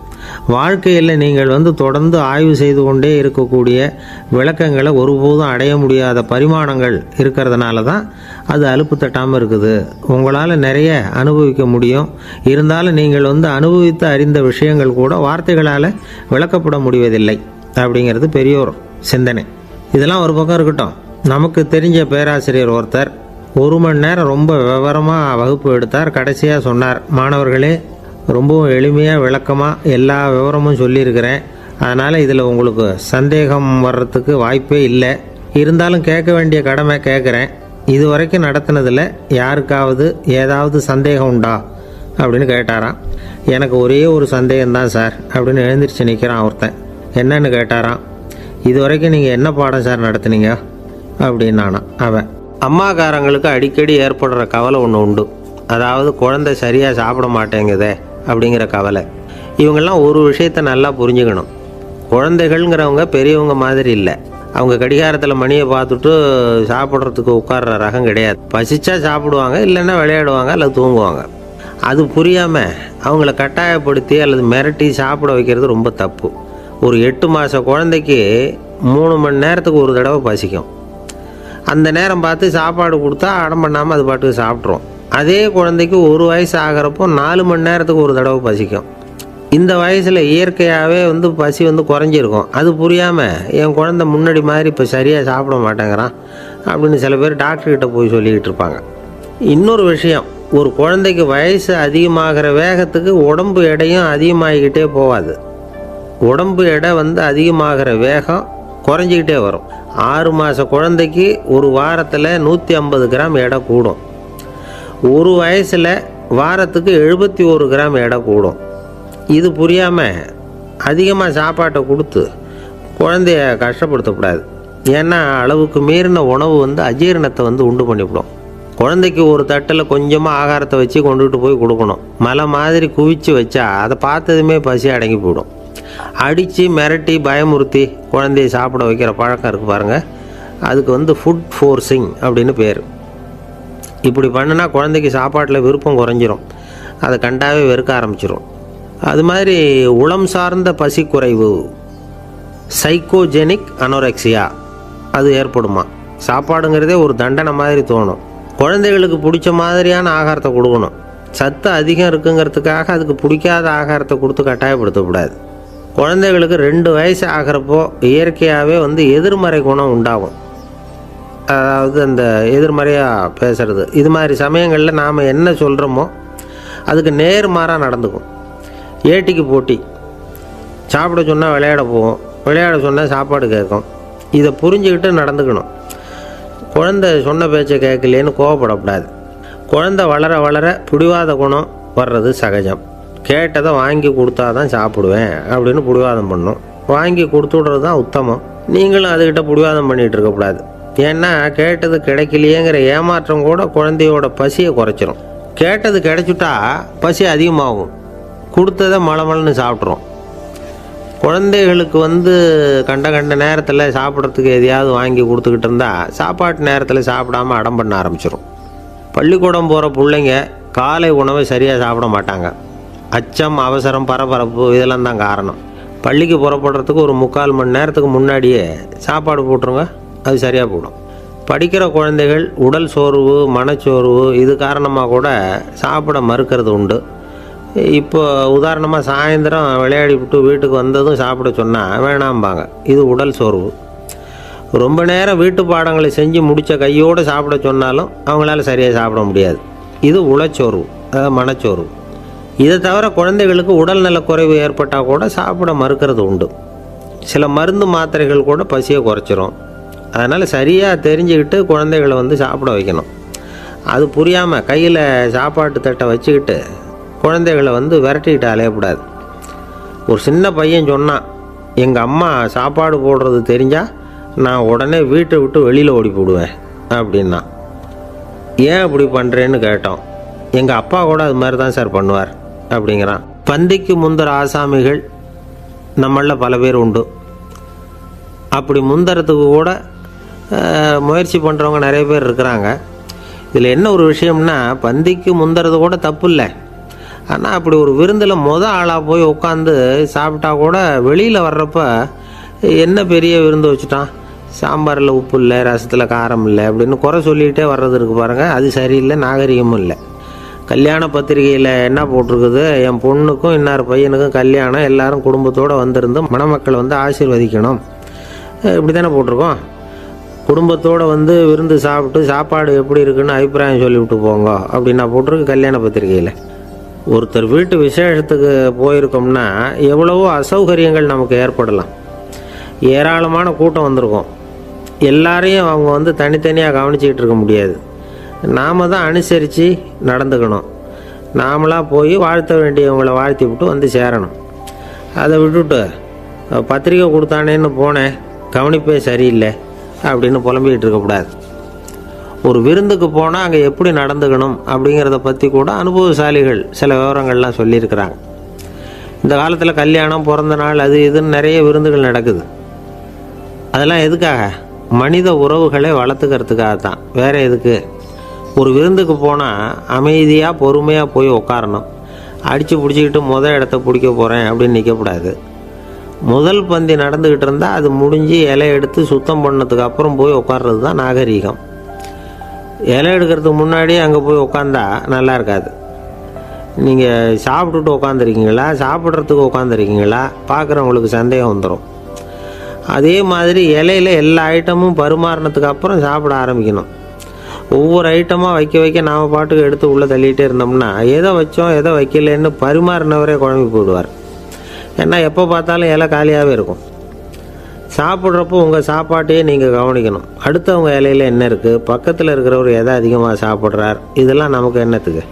S1: வாழ்க்கையில் நீங்கள் தொடர்ந்து ஆய்வு செய்து கொண்டே இருக்கக்கூடிய விளக்கங்களை ஒருபோதும் அடைய முடியாத பரிமாணங்கள் இருக்கிறதுனால தான் அது அலுப்பு தட்டாமல் இருக்குது. உங்களால் நிறைய அனுபவிக்க முடியும், இருந்தாலும் நீங்கள் அனுபவித்து அறிந்த விஷயங்கள் கூட வார்த்தைகளால் விளக்கப்பட முடிவதில்லை அப்படிங்கிறது பெரியோர் சிந்தனை. இதெல்லாம் ஒரு பக்கம் இருக்கட்டும். நமக்கு தெரிஞ்ச பேராசிரியர் ஒருத்தர் 1 மணி நேரம் ரொம்ப விவரமாக வகுப்பு எடுத்தார். கடைசியாக சொன்னார், மாணவர்களே, ரொம்பவும் எளிமையாக விளக்கமாக எல்லா விவரமும் சொல்லியிருக்கிறேன். அதனால் இதில் உங்களுக்கு சந்தேகம் வர்றதுக்கு வாய்ப்பே இல்லை. இருந்தாலும் கேட்க வேண்டிய கடமை கேட்குறேன். இது வரைக்கும் நடத்தினதில் யாருக்காவது ஏதாவது சந்தேகம் உண்டா அப்படின்னு கேட்டாராம். எனக்கு ஒரே ஒரு சந்தேகம்தான் சார் அப்படின்னு எழுந்திரிச்சு நிற்கிறான் ஒருத்தன். என்னன்னு கேட்டாராம். இது வரைக்கும் நீங்கள் என்ன பாடம் சார் நடத்துனீங்க அப்படின்னானா அவன். அம்மாக்காரங்களுக்கு அடிக்கடி ஏற்படுற கவலை ஒன்று உண்டு. அதாவது குழந்தை சரியாக சாப்பிட மாட்டேங்குதே அப்படிங்கிற கவலை. இவங்கெல்லாம் ஒரு விஷயத்தை நல்லா புரிஞ்சுக்கணும். குழந்தைகள்ங்கிறவங்க பெரியவங்க மாதிரி இல்லை. அவங்க கடிகாரத்தில் மணியை பார்த்துட்டு சாப்பிட்றதுக்கு உட்கார்ற ரகம் கிடையாது. பசிச்சா சாப்பிடுவாங்க, இல்லைன்னா விளையாடுவாங்க அல்லது தூங்குவாங்க. அது புரியாமல் அவங்கள கட்டாயப்படுத்தி அல்லது மிரட்டி சாப்பிட வைக்கிறது ரொம்ப தப்பு. ஒரு 8 மாத குழந்தைக்கு 3 மணி நேரத்துக்கு ஒரு தடவை பசிக்கும். அந்த நேரம் பார்த்து சாப்பாடு கொடுத்தா அடம் பண்ணாமல் அது பாட்டுக்கு சாப்பிட்றோம். அதே குழந்தைக்கு 1 வயசு ஆகிறப்போ 4 மணி நேரத்துக்கு ஒரு தடவை பசிக்கும். இந்த வயசில் இயற்கையாகவே பசி குறைஞ்சிருக்கும். அது புரியாமல் என் குழந்தை முன்னாடி மாதிரி இப்போ சரியாக சாப்பிட மாட்டேங்கிறான் அப்படின்னு சில பேர் டாக்டர்கிட்ட போய் சொல்லிக்கிட்டு இருப்பாங்க. இன்னொரு விஷயம், ஒரு குழந்தைக்கு வயசு அதிகமாகிற வேகத்துக்கு உடம்பு எடையும் அதிகமாகிக்கிட்டே போகாது. உடம்பு எடை அதிகமாகிற வேகம் குறைஞ்சிக்கிட்டே வரும். 6 மாத குழந்தைக்கு ஒரு வாரத்தில் 150 கிராம் எடை கூடும். ஒரு வயசில் வாரத்துக்கு 71 கிராம் எடை கூடும். இது புரியாமல் அதிகமாக சாப்பாட்டை கொடுத்து குழந்தைய கஷ்டப்படுத்தக்கூடாது. ஏன்னா அளவுக்கு மீறின உணவு அஜீரணத்தை உண்டு பண்ணிவிடும். குழந்தைக்கு ஒரு தட்டில் கொஞ்சமாக ஆகாரத்தை வச்சு கொண்டுகிட்டு போய் கொடுக்கணும். மலை மாதிரி குவிச்சு வச்சா அதை பார்த்ததுமே பசி அடங்கி போயிடும். அடித்து மிரட்டி பயமுறுத்தி குழந்தைய சாப்பிட வைக்கிற பழக்கம் இருக்குது பாருங்கள், அதுக்கு ஃபுட் ஃபோர்ஸிங் அப்படின்னு பேர். இப்படி பண்ணினா குழந்தைக்கு சாப்பாட்டில் விருப்பம் குறைஞ்சிரும், அதை கண்டாவே வெறுக்க ஆரம்பிச்சிடும். அது மாதிரி உளம் சார்ந்த பசி குறைவு, சைக்கோஜெனிக் அனோரெக்சியா, அது ஏற்படுமா. சாப்பாடுங்கிறதே ஒரு தண்டனை மாதிரி தோணும். குழந்தைகளுக்கு பிடிச்ச மாதிரியான ஆகாரத்தை கொடுக்கணும். சத்து அதிகம் இருக்குங்கிறதுக்காக அதுக்கு பிடிக்காத ஆகாரத்தை கொடுத்து கட்டாயப்படுத்தக்கூடாது. குழந்தைகளுக்கு 2 வயசு ஆகிறப்போ இயற்கையாகவே எதிர்மறை குணம் உண்டாகும். அதாவது அந்த எதிர்மறையாக பேசுகிறது. இது மாதிரி சமயங்களில் நாம் என்ன சொல்கிறோமோ அதுக்கு நேர்மாறாக நடந்துக்கும். ஏட்டிக்கு போட்டி. சாப்பிட சொன்னால் விளையாட போகும், விளையாட சொன்னால் சாப்பாடு கேட்கும். இதை புரிஞ்சுக்கிட்டு நடந்துக்கணும். குழந்தை சொன்ன பேச்சை கேட்கலேன்னு கோவப்படக்கூடாது. குழந்தை வளர வளர பிடிவாத குணம் வர்றது சகஜம். கேட்டதை வாங்கி கொடுத்தா தான் சாப்பிடுவேன் அப்படின்னு பிடிவாதம் பண்ணும். வாங்கி கொடுத்து விடுறது தான் உத்தமம். நீங்களும் அதுக்கிட்ட பிடிவாதம் பண்ணிகிட்டு இருக்கக்கூடாது. ஏன்னா கேட்டது கிடைக்கலையேங்கிற ஏமாற்றம் கூட குழந்தையோட பசியை குறைச்சிரும். கேட்டது கிடைச்சிட்டா பசி அதிகமாகும். கொடுத்ததை மலமலன்னு சாப்பிட்றோம். குழந்தைகளுக்கு கண்ட நேரத்தில் சாப்பிட்றதுக்கு எதையாவது வாங்கி கொடுத்துக்கிட்டு இருந்தால் சாப்பாட்டு நேரத்தில் சாப்பிடாமல் அடம் பண்ண ஆரம்பிச்சிடும். பள்ளிக்கூடம் போகிற பிள்ளைங்க காலை உணவை சரியாக சாப்பிட மாட்டாங்க. அச்சம், அவசரம், பரபரப்பு இதெல்லாம் தான் காரணம். பள்ளிக்கு புறப்படுறதுக்கு ஒரு 3/4 மணி நேரத்துக்கு முன்னாடியே சாப்பாடு போட்டுருங்க, அது சரியாக போடும். படிக்கிற குழந்தைகள் உடல் சோர்வு, மனச்சோர்வு இது காரணமாக கூட சாப்பிட மறுக்கிறது உண்டு. இப்போ உதாரணமாக சாயந்தரம் விளையாடி விட்டு வீட்டுக்கு வந்ததும் சாப்பிட சொன்னால் வேணாம்பாங்க. இது உடல் சோர்வு. ரொம்ப நேரம் வீட்டு பாடங்களை செஞ்சு முடித்த கையோடு சாப்பிட சொன்னாலும் அவங்களால சரியாக சாப்பிட முடியாது. இது உளச்சோர்வு, அதாவது மனச்சோர்வு. இதை தவிர குழந்தைகளுக்கு உடல்நல குறைவு ஏற்பட்டால் கூட சாப்பிட மறுக்கிறது உண்டு. சில மருந்து மாத்திரைகள் கூட பசியை குறைச்சிரும். அதனால் சரியாக தெரிஞ்சுக்கிட்டு குழந்தைகளை சாப்பிட வைக்கணும். அது புரியாமல் கையில் சாப்பாட்டு தட்டை வச்சுக்கிட்டு குழந்தைகளை விரட்டிக்கிட்டு அலையக்கூடாது. ஒரு சின்ன பையன் சொன்னான், எங்கள் அம்மா சாப்பாடு போடுறது தெரிஞ்சால் நான் உடனே வீட்டை விட்டு வெளியில் ஓடி போடுவேன் அப்படின்னா. ஏன் அப்படி பண்ணுறேன்னு கேட்டோம். எங்கள் அப்பா கூட அது மாதிரி தான் சார் பண்ணுவார் அப்படிங்கிறான். பந்திக்கு முந்தர ஆசாமிகள் நம்மளில் பல பேர் உண்டு. அப்படி முந்தறதுக்கு கூட முயற்சி பண்ணுறவங்க நிறைய பேர் இருக்கிறாங்க. இதில் என்ன ஒரு விஷயம்னா, பந்திக்கு முந்தறது கூட தப்பு இல்லை. ஆனால் அப்படி ஒரு விருந்தில் ஆளாக போய் உட்காந்து சாப்பிட்டா கூட வெளியில் வர்றப்ப என்ன பெரிய விருந்து வச்சுட்டான், சாம்பாரில் உப்பு இல்லை, ரசத்தில் காரம் இல்லை அப்படின்னு குறை சொல்லிகிட்டே வர்றது இருக்குது பாருங்கள். அது சரியில்லை, நாகரிகமும் இல்லை. கல்யாண பத்திரிகையில் என்ன போட்டிருக்குது, என் பொண்ணுக்கும் இன்னார் பையனுக்கும் கல்யாணம், எல்லாரும் குடும்பத்தோடு வந்திருந்து மணமக்கள் ஆசீர்வதிக்கணும், இப்படி தானே போட்டிருக்கோம். குடும்பத்தோடு விருந்து சாப்பிட்டு சாப்பாடு எப்படி இருக்குன்னு அபிப்பிராயம் சொல்லிவிட்டு போங்க அப்படின்னா போட்டிருக்கு கல்யாண பத்திரிகையில். ஒருத்தர் வீட்டு விசேஷத்துக்கு போயிருக்கோம்னா எவ்வளவோ அசௌகரியங்கள் நமக்கு ஏற்படலாம். ஏராளமான கூட்டம் வந்திருக்கும். எல்லாரையும் அவங்க தனித்தனியாக கவனிச்சிக்கிட்டு இருக்க முடியாது. நாம் தான் அனுசரித்து நடந்துக்கணும். நாமளாக போய் வாழ்த்த வேண்டியவங்களை வாழ்த்தி விட்டு சேரணும். அதை விட்டுட்டு பத்திரிக்கை கொடுத்தானேன்னு போனேன், கவனிப்பே சரியில்லை அப்படின்னு புலம்பிக்கிட்டு இருக்கக்கூடாது. ஒரு விருந்துக்கு போனால் அங்கே எப்படி நடந்துக்கணும் அப்படிங்கிறத பற்றி கூட அனுபவசாலிகள் சில விவரங்கள்லாம் சொல்லியிருக்கிறாங்க. இந்த காலத்தில் கல்யாணம், பிறந்த நாள், அது இதுன்னு நிறைய விருந்துகள் நடக்குது. அதெல்லாம் எதுக்காக? மனித உறவுகளை வளர்த்துக்கிறதுக்காக தான், வேறு எதுக்கு? ஒரு விருந்துக்கு போனால் அமைதியாக பொறுமையாக போய் உட்காரணும். அடித்து பிடிச்சிக்கிட்டு இடத்த பிடிக்க போகிறேன் அப்படின்னு நிற்கக்கூடாது. முதல் பந்தி நடந்துக்கிட்டு இருந்தால் அது முடிஞ்சு இலை எடுத்து சுத்தம் பண்ணதுக்கு அப்புறம் போய் உட்கார்றது தான் நாகரீகம். இலை எடுக்கிறதுக்கு முன்னாடியே அங்கே போய் உட்காந்தா நல்லா இருக்காது. நீங்கள் சாப்பிட்டுட்டு உட்காந்துருக்கீங்களா, சாப்பிட்றதுக்கு உட்காந்துருக்கீங்களா, பார்க்குறவங்களுக்கு சந்தேகம் வந்துடும். அதே மாதிரி இலையில் எல்லா ஐட்டமும் பரிமாறினதுக்கு அப்புறம் சாப்பிட ஆரம்பிக்கணும். ஒவ்வொரு ஐட்டமாக வைக்க வைக்க நாம் பாட்டுக்கு எடுத்து உள்ளே தள்ளிகிட்டே இருந்தோம்னா எதை வச்சோம் எதை வைக்கலன்னு பரிமாறினவரே குழம்பி போயிடுவார். ஏன்னா எப்போ பார்த்தாலும் இலை காலியாகவே இருக்கும். சாப்பிட்றப்போ உங்கள் சாப்பாட்டையே நீங்கள் கவனிக்கணும். அடுத்தவங்க இலையில் என்ன இருக்குது, பக்கத்தில் இருக்கிறவர் எதை அதிகமாக சாப்பிட்றார், இதெல்லாம் நமக்கு என்னத்துக்கு?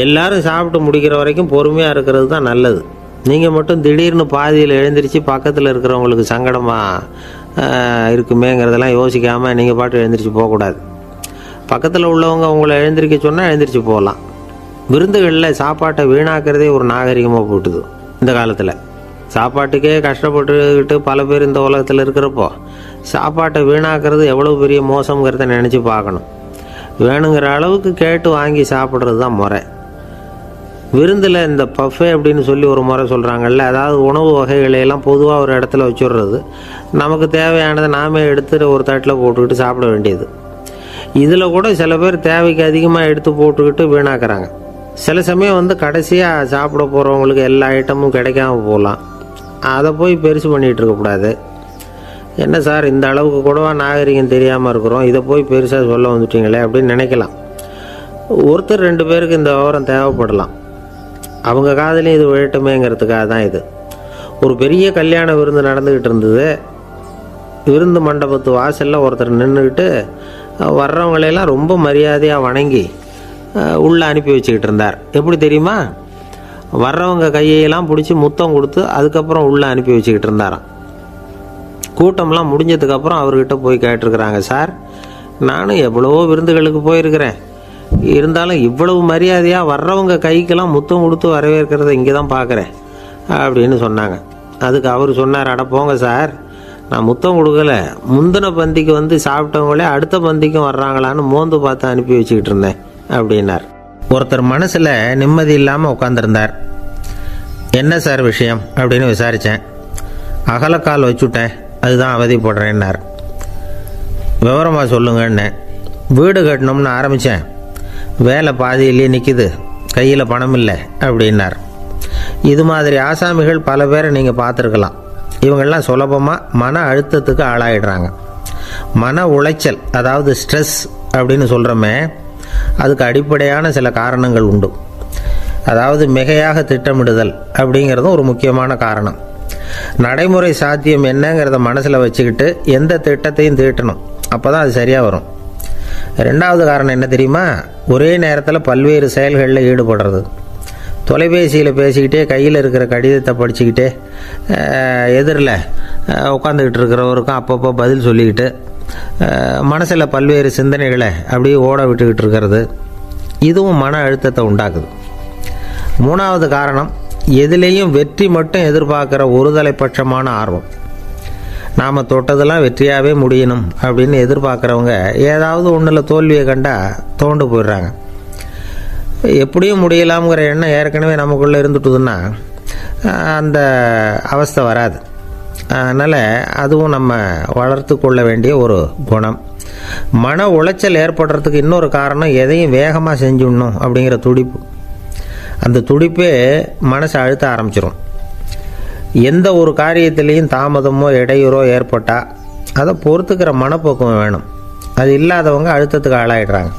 S1: எல்லாரும் சாப்பிட்டு முடிக்கிற வரைக்கும் பொறுமையாக இருக்கிறது தான் நல்லது. நீங்கள் மட்டும் திடீர்னு பாதியில் எழுந்திரிச்சு பக்கத்தில் இருக்கிறவங்களுக்கு சங்கடமாக இருக்குமேங்கிறதெல்லாம் யோசிக்காமல் நீங்கள் பாட்டு எழுந்திரிச்சு போகக்கூடாது. பக்கத்தில் உள்ளவங்க உங்களை எழுந்திரிக்க சொன்னால் எழுந்திரிச்சு போகலாம். விருந்துகளில் சாப்பாட்டை வீணாக்கிறதே ஒரு நாகரிகமாக போட்டுது. இந்த காலத்தில் சாப்பாட்டுக்கே கஷ்டப்பட்டுக்கிட்டு பல பேர் இந்த உலகத்தில் இருக்கிறப்போ சாப்பாட்டை வீணாக்கிறது எவ்வளோ பெரிய மோசங்கிறத நினச்சி பார்க்கணும். வேணுங்கிற அளவுக்கு கேட்டு வாங்கி சாப்பிட்றது தான் முறை. விருந்தில் இந்த பஃபே அப்படின்னு சொல்லி ஒரு முறை சொல்கிறாங்கல்ல, அதாவது உணவு வகைகளையெல்லாம் பொதுவாக ஒரு இடத்துல வச்சுடுறது, நமக்கு தேவையானதை நாமே எடுத்து ஒரு தட்டில் போட்டுக்கிட்டு சாப்பிட வேண்டியது. இதில் கூட சில பேர் தேவைக்கு அதிகமாக எடுத்து போட்டுக்கிட்டு வீணாக்குறாங்க. சில சமயம் கடைசியாக சாப்பிட போகிறவங்களுக்கு எல்லா ஐட்டமும் கிடைக்காம போகலாம். அதை போய் பெருசு பண்ணிகிட்டு இருக்கக்கூடாது. என்ன சார் இந்த அளவுக்கு கூடவா நாகரிகம் தெரியாமல் இருக்கிறோம், இதை போய் பெருசாக சொல்ல வந்துட்டீங்களே அப்படின்னு நினைக்கலாம். ஒருத்தர் 2 பேருக்கு இந்த விவரம் தேவைப்படலாம். அவங்க காதலையும் இது விழட்டுமேங்கிறதுக்காக தான் இது. ஒரு பெரிய கல்யாண விருந்து நடந்துக்கிட்டு இருந்தது. விருந்து மண்டபத்து வாசலில் ஒருத்தர் நின்றுக்கிட்டு வர்றவங்களையெல்லாம் ரொம்ப மரியாதையாக வணங்கி உள்ளே அனுப்பி வச்சுக்கிட்டு இருந்தார். எப்படி தெரியுமா? வர்றவங்க கையெல்லாம் பிடிச்சி முத்தம் கொடுத்து அதுக்கப்புறம் உள்ளே அனுப்பி வச்சுக்கிட்டு இருந்தாராம். கூட்டம்லாம் முடிஞ்சதுக்கப்புறம் அவர்கிட்ட போய் கேட்டிருக்கிறாங்க, சார் நானும் எவ்வளவோ விருந்துகளுக்கு போயிருக்கிறேன், இருந்தாலும் இவ்வளவு மரியாதையாக வர்றவங்க கைக்கெல்லாம் முத்தம் கொடுத்து வரவேற்கிறத இங்கே தான் பார்க்குறேன் அப்படின்னு சொன்னாங்க. அதுக்கு அவர் சொன்னார், அட போங்க சார், நான் முத்தம் கொடுக்கல, முந்தின பந்திக்கு சாப்பிட்டவங்களே அடுத்த பந்திக்கும் வர்றாங்களான்னு மோந்து பார்த்து அனுப்பி வச்சுக்கிட்டு இருந்தேன் அப்படின்னார். ஒருத்தர் மனசில் நிம்மதி இல்லாமல் உட்காந்துருந்தார். என்ன சார் விஷயம் அப்படின்னு விசாரித்தேன். அகலக்கால் வச்சுட்டேன், அதுதான் அவதிப்படுறேன்னார். விவரமாக சொல்லுங்கன்னு. வீடு கட்டணும்னு ஆரம்பித்தேன், வேலை பாதியிலேயே நிற்கிது, கையில் பணம் இல்லை அப்படின்னார். இது மாதிரி ஆசாமிகள் பல பேரை நீங்கள் பார்த்துருக்கலாம். இவங்கெல்லாம் சுலபமாக மன அழுத்தத்துக்கு ஆளாயிடுறாங்க. மன உளைச்சல், அதாவது ஸ்ட்ரெஸ் அப்படின்னு சொல்கிறோமே, அதுக்கு அடிப்படையான சில காரணங்கள் உண்டு. அதாவது மிகையாக திட்டமிடுதல் அப்படிங்கிறதும் ஒரு முக்கியமான காரணம். நடைமுறை சாத்தியம் என்னங்கிறத மனசில் வச்சுக்கிட்டு எந்த திட்டத்தையும் தீட்டணும், அப்போ தான் அது சரியாக வரும். ரெண்டாவது காரணம் என்ன தெரியுமா? ஒரே நேரத்தில் பல்வேறு செயல்களில் ஈடுபடுறது. தொலைபேசியில் பேசிக்கிட்டே கையில் இருக்கிற கடிதத்தை படிச்சுக்கிட்டே எதிரில் உட்காந்துக்கிட்டு இருக்கிறவருக்கும் அப்பப்போ பதில் சொல்லிக்கிட்டு மனசில் பல்வேறு சிந்தனைகளை அப்படியே ஓட விட்டுக்கிட்டு இருக்கிறது, இதுவும் மன அழுத்தத்தை உண்டாக்குது. மூணாவது காரணம், எதிலேயும் வெற்றி மட்டும் எதிர்பார்க்குற ஒருதலைப்பட்சமான ஆர்வம். நாம் தொட்டதெல்லாம் வெற்றியாகவே முடியணும் அப்படின்னு எதிர்பார்க்குறவங்க ஏதாவது ஒன்றில் தோல்வியை கண்டால் தோண்டு போயிடுறாங்க. எப்படியும் முடியலாம்ங்கிற எண்ணம் ஏற்கனவே நமக்குள்ளே இருந்துட்டுதுன்னா அந்த அவஸ்தை வராது. அதனால் அதுவும் நம்ம வளர்த்து கொள்ள வேண்டிய ஒரு குணம். மன உளைச்சல் ஏற்படுறதுக்கு இன்னொரு காரணம், எதையும் வேகமாக செஞ்சுடணும் அப்படிங்கிற துடிப்பு. அந்த துடிப்பே மனசை அழுத்த ஆரம்பிச்சிடும். எந்த ஒரு காரியத்திலையும் தாமதமோ இடையூறோ ஏற்பட்டால் அதை பொறுத்துக்கிற மனப்போக்கம் வேணும். அது இல்லாதவங்க அழுத்தத்துக்கு ஆளாயிடுறாங்க.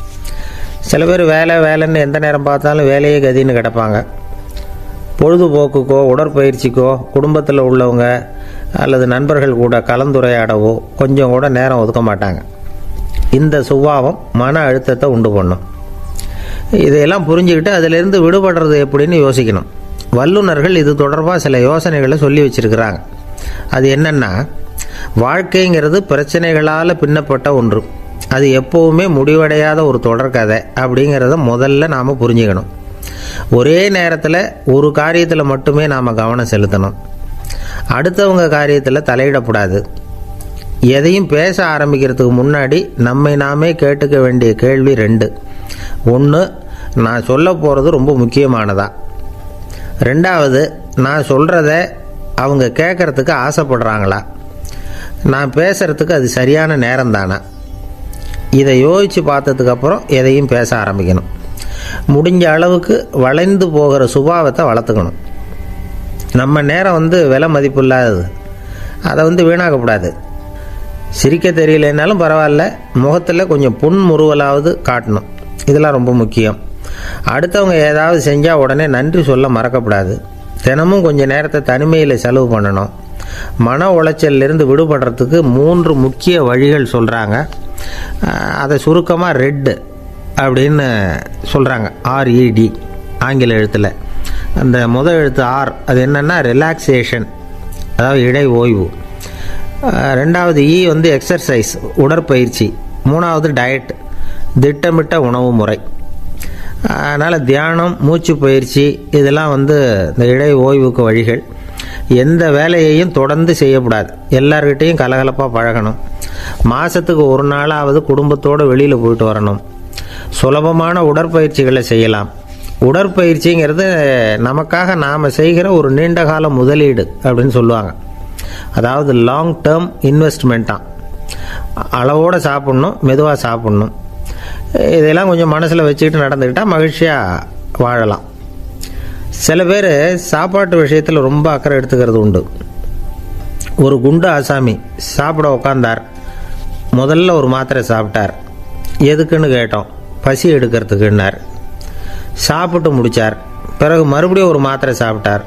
S1: சில பேர் வேலைன்னு எந்த நேரம் பார்த்தாலும் வேலையே கதின்னு கிடப்பாங்க. பொழுதுபோக்குக்கோ உடற்பயிற்சிக்கோ குடும்பத்தில் உள்ளவங்க அல்லது நண்பர்கள் கூட கலந்துரையாடவோ கொஞ்சம் கூட நேரம் ஒதுக்க மாட்டாங்க. இந்த சுபாவம் மன அழுத்தத்தை உண்டு பண்ணும். இதையெல்லாம் புரிஞ்சுக்கிட்டு அதிலிருந்து விடுபடுறது எப்படின்னு யோசிக்கணும். வல்லுநர்கள் இது தொடர்பாக சில யோசனைகளை சொல்லி வச்சிருக்கிறாங்க. அது என்னன்னா, வாழ்க்கைங்கிறது பிரச்சனைகளால் பின்னப்பட்ட ஒன்று. அது எப்போவுமே முடிவடையாத ஒரு தொடர்கதை அப்படிங்கிறத முதல்ல நாம் புரிஞ்சுக்கணும். ஒரே நேரத்தில் ஒரு காரியத்தில் மட்டுமே நாம் கவனம் செலுத்தணும். அடுத்தவங்க காரியத்தில் தலையிடக்கூடாது. எதையும் பேச ஆரம்பிக்கிறதுக்கு முன்னாடி நம்மை நாமே கேட்டுக்க வேண்டிய கேள்வி 2. 1, நான் சொல்ல போகிறது ரொம்ப முக்கியமானதா? 2வது, நான் சொல்கிறத அவங்க கேட்குறதுக்கு ஆசைப்படுறாங்களா? நான் பேசுகிறதுக்கு அது சரியான நேரம் தானா? இதை யோசித்து பார்த்ததுக்கப்புறம் எதையும் பேச ஆரம்பிக்கணும். முடிஞ்ச அளவுக்கு வளைந்து போகிற சுபாவத்தை வளர்த்துக்கணும். நம்ம நேரம் விலை மதிப்பு இல்லாதது, அதை வீணாக்கக்கூடாது. சிரிக்க தெரியலனாலும் பரவாயில்ல, முகத்தில் கொஞ்சம் புன்முறுவலாவது காட்டணும். இதெல்லாம் ரொம்ப முக்கியம். அடுத்தவங்க ஏதாவது செஞ்சால் உடனே நன்றி சொல்ல மறக்கக்கூடாது. தினமும் கொஞ்சம் நேரத்தை தனிமையில் செலவு பண்ணணும். மன உளைச்சலிருந்து விடுபடுறதுக்கு 3 முக்கிய வழிகள் சொல்கிறாங்க. அதை சுருக்கமாக ரெட் அப்படின்னு சொல்கிறாங்க. RED ஆங்கில எழுத்தில். அந்த முதல் எழுத்து R, அது என்னென்னா ரிலாக்ஸேஷன், அதாவது இடை ஓய்வு. 2வது E எக்ஸர்சைஸ், உடற்பயிற்சி. 3வது டயட், திட்டமிட்ட உணவு முறை. அதனால் தியானம், மூச்சு பயிற்சி இதெல்லாம் இந்த இடை ஓய்வுக்கு வழிகள். எந்த வேலையையும் தொடர்ந்து செய்யக்கூடாது. எல்லார்கிட்டையும் கலகலப்பாக பழகணும். மாதத்துக்கு ஒரு நாளாவது குடும்பத்தோடு வெளியில் போயிட்டு வரணும். சுலபமான உடற்பயிற்சிகளை செய்யலாம். உடற்பயிற்சிங்கிறது நமக்காக நாம் செய்கிற ஒரு நீண்டகால முதலீடு அப்படின்னு சொல்லுவாங்க. அதாவது லாங் டேர்ம் இன்வெஸ்ட்மெண்ட்டாக. அளவோடு சாப்பிட்ணும், மெதுவாக சாப்பிட்ணும். இதெல்லாம் கொஞ்சம் மனசில் வச்சுக்கிட்டு நடந்துக்கிட்டால் மகிழ்ச்சியாக வாழலாம். சில பேர் சாப்பாட்டு விஷயத்தில் ரொம்ப அக்கறை எடுத்துக்கிறது உண்டு. ஒரு குண்டு ஆசாமி சாப்பிட உக்காந்தார். முதல்ல ஒரு மாத்திரை சாப்பிட்டார். எதுக்குன்னு கேட்டோம். பசி எடுக்கிறதுக்குன்னார். சாப்பிட்டு முடித்தார். பிறகு மறுபடியும் ஒரு மாத்திரை சாப்பிட்டார்.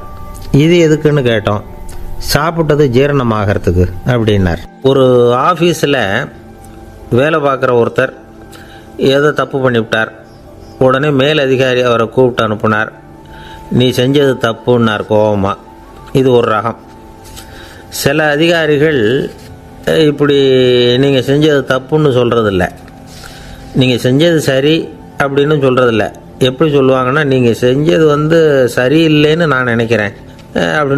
S1: இது எதுக்குன்னு கேட்டோம். சாப்பிட்டது ஜீரணமாகறதுக்கு அப்படின்னார். ஒரு ஆஃபீஸில் வேலை பார்க்குற ஒருத்தர் ஏதோ தப்பு பண்ணிவிட்டார். உடனே மேல் அதிகாரி அவரை கூப்பிட்டு அனுப்புனார். நீ செஞ்சது தப்புன்னார் கோபமாக. இது ஒரு ரகம். சில அதிகாரிகள் இப்படி நீங்கள் செஞ்சது தப்புன்னு சொல்கிறதில்ல, நீங்கள் செஞ்சது சரி அப்படின்னு சொல்கிறதில்ல. எப்படி சொல்லுவாங்கன்னா, நீங்கள் செஞ்சது சரியில்லைன்னு நான் நினைக்கிறேன் அப்படின்னு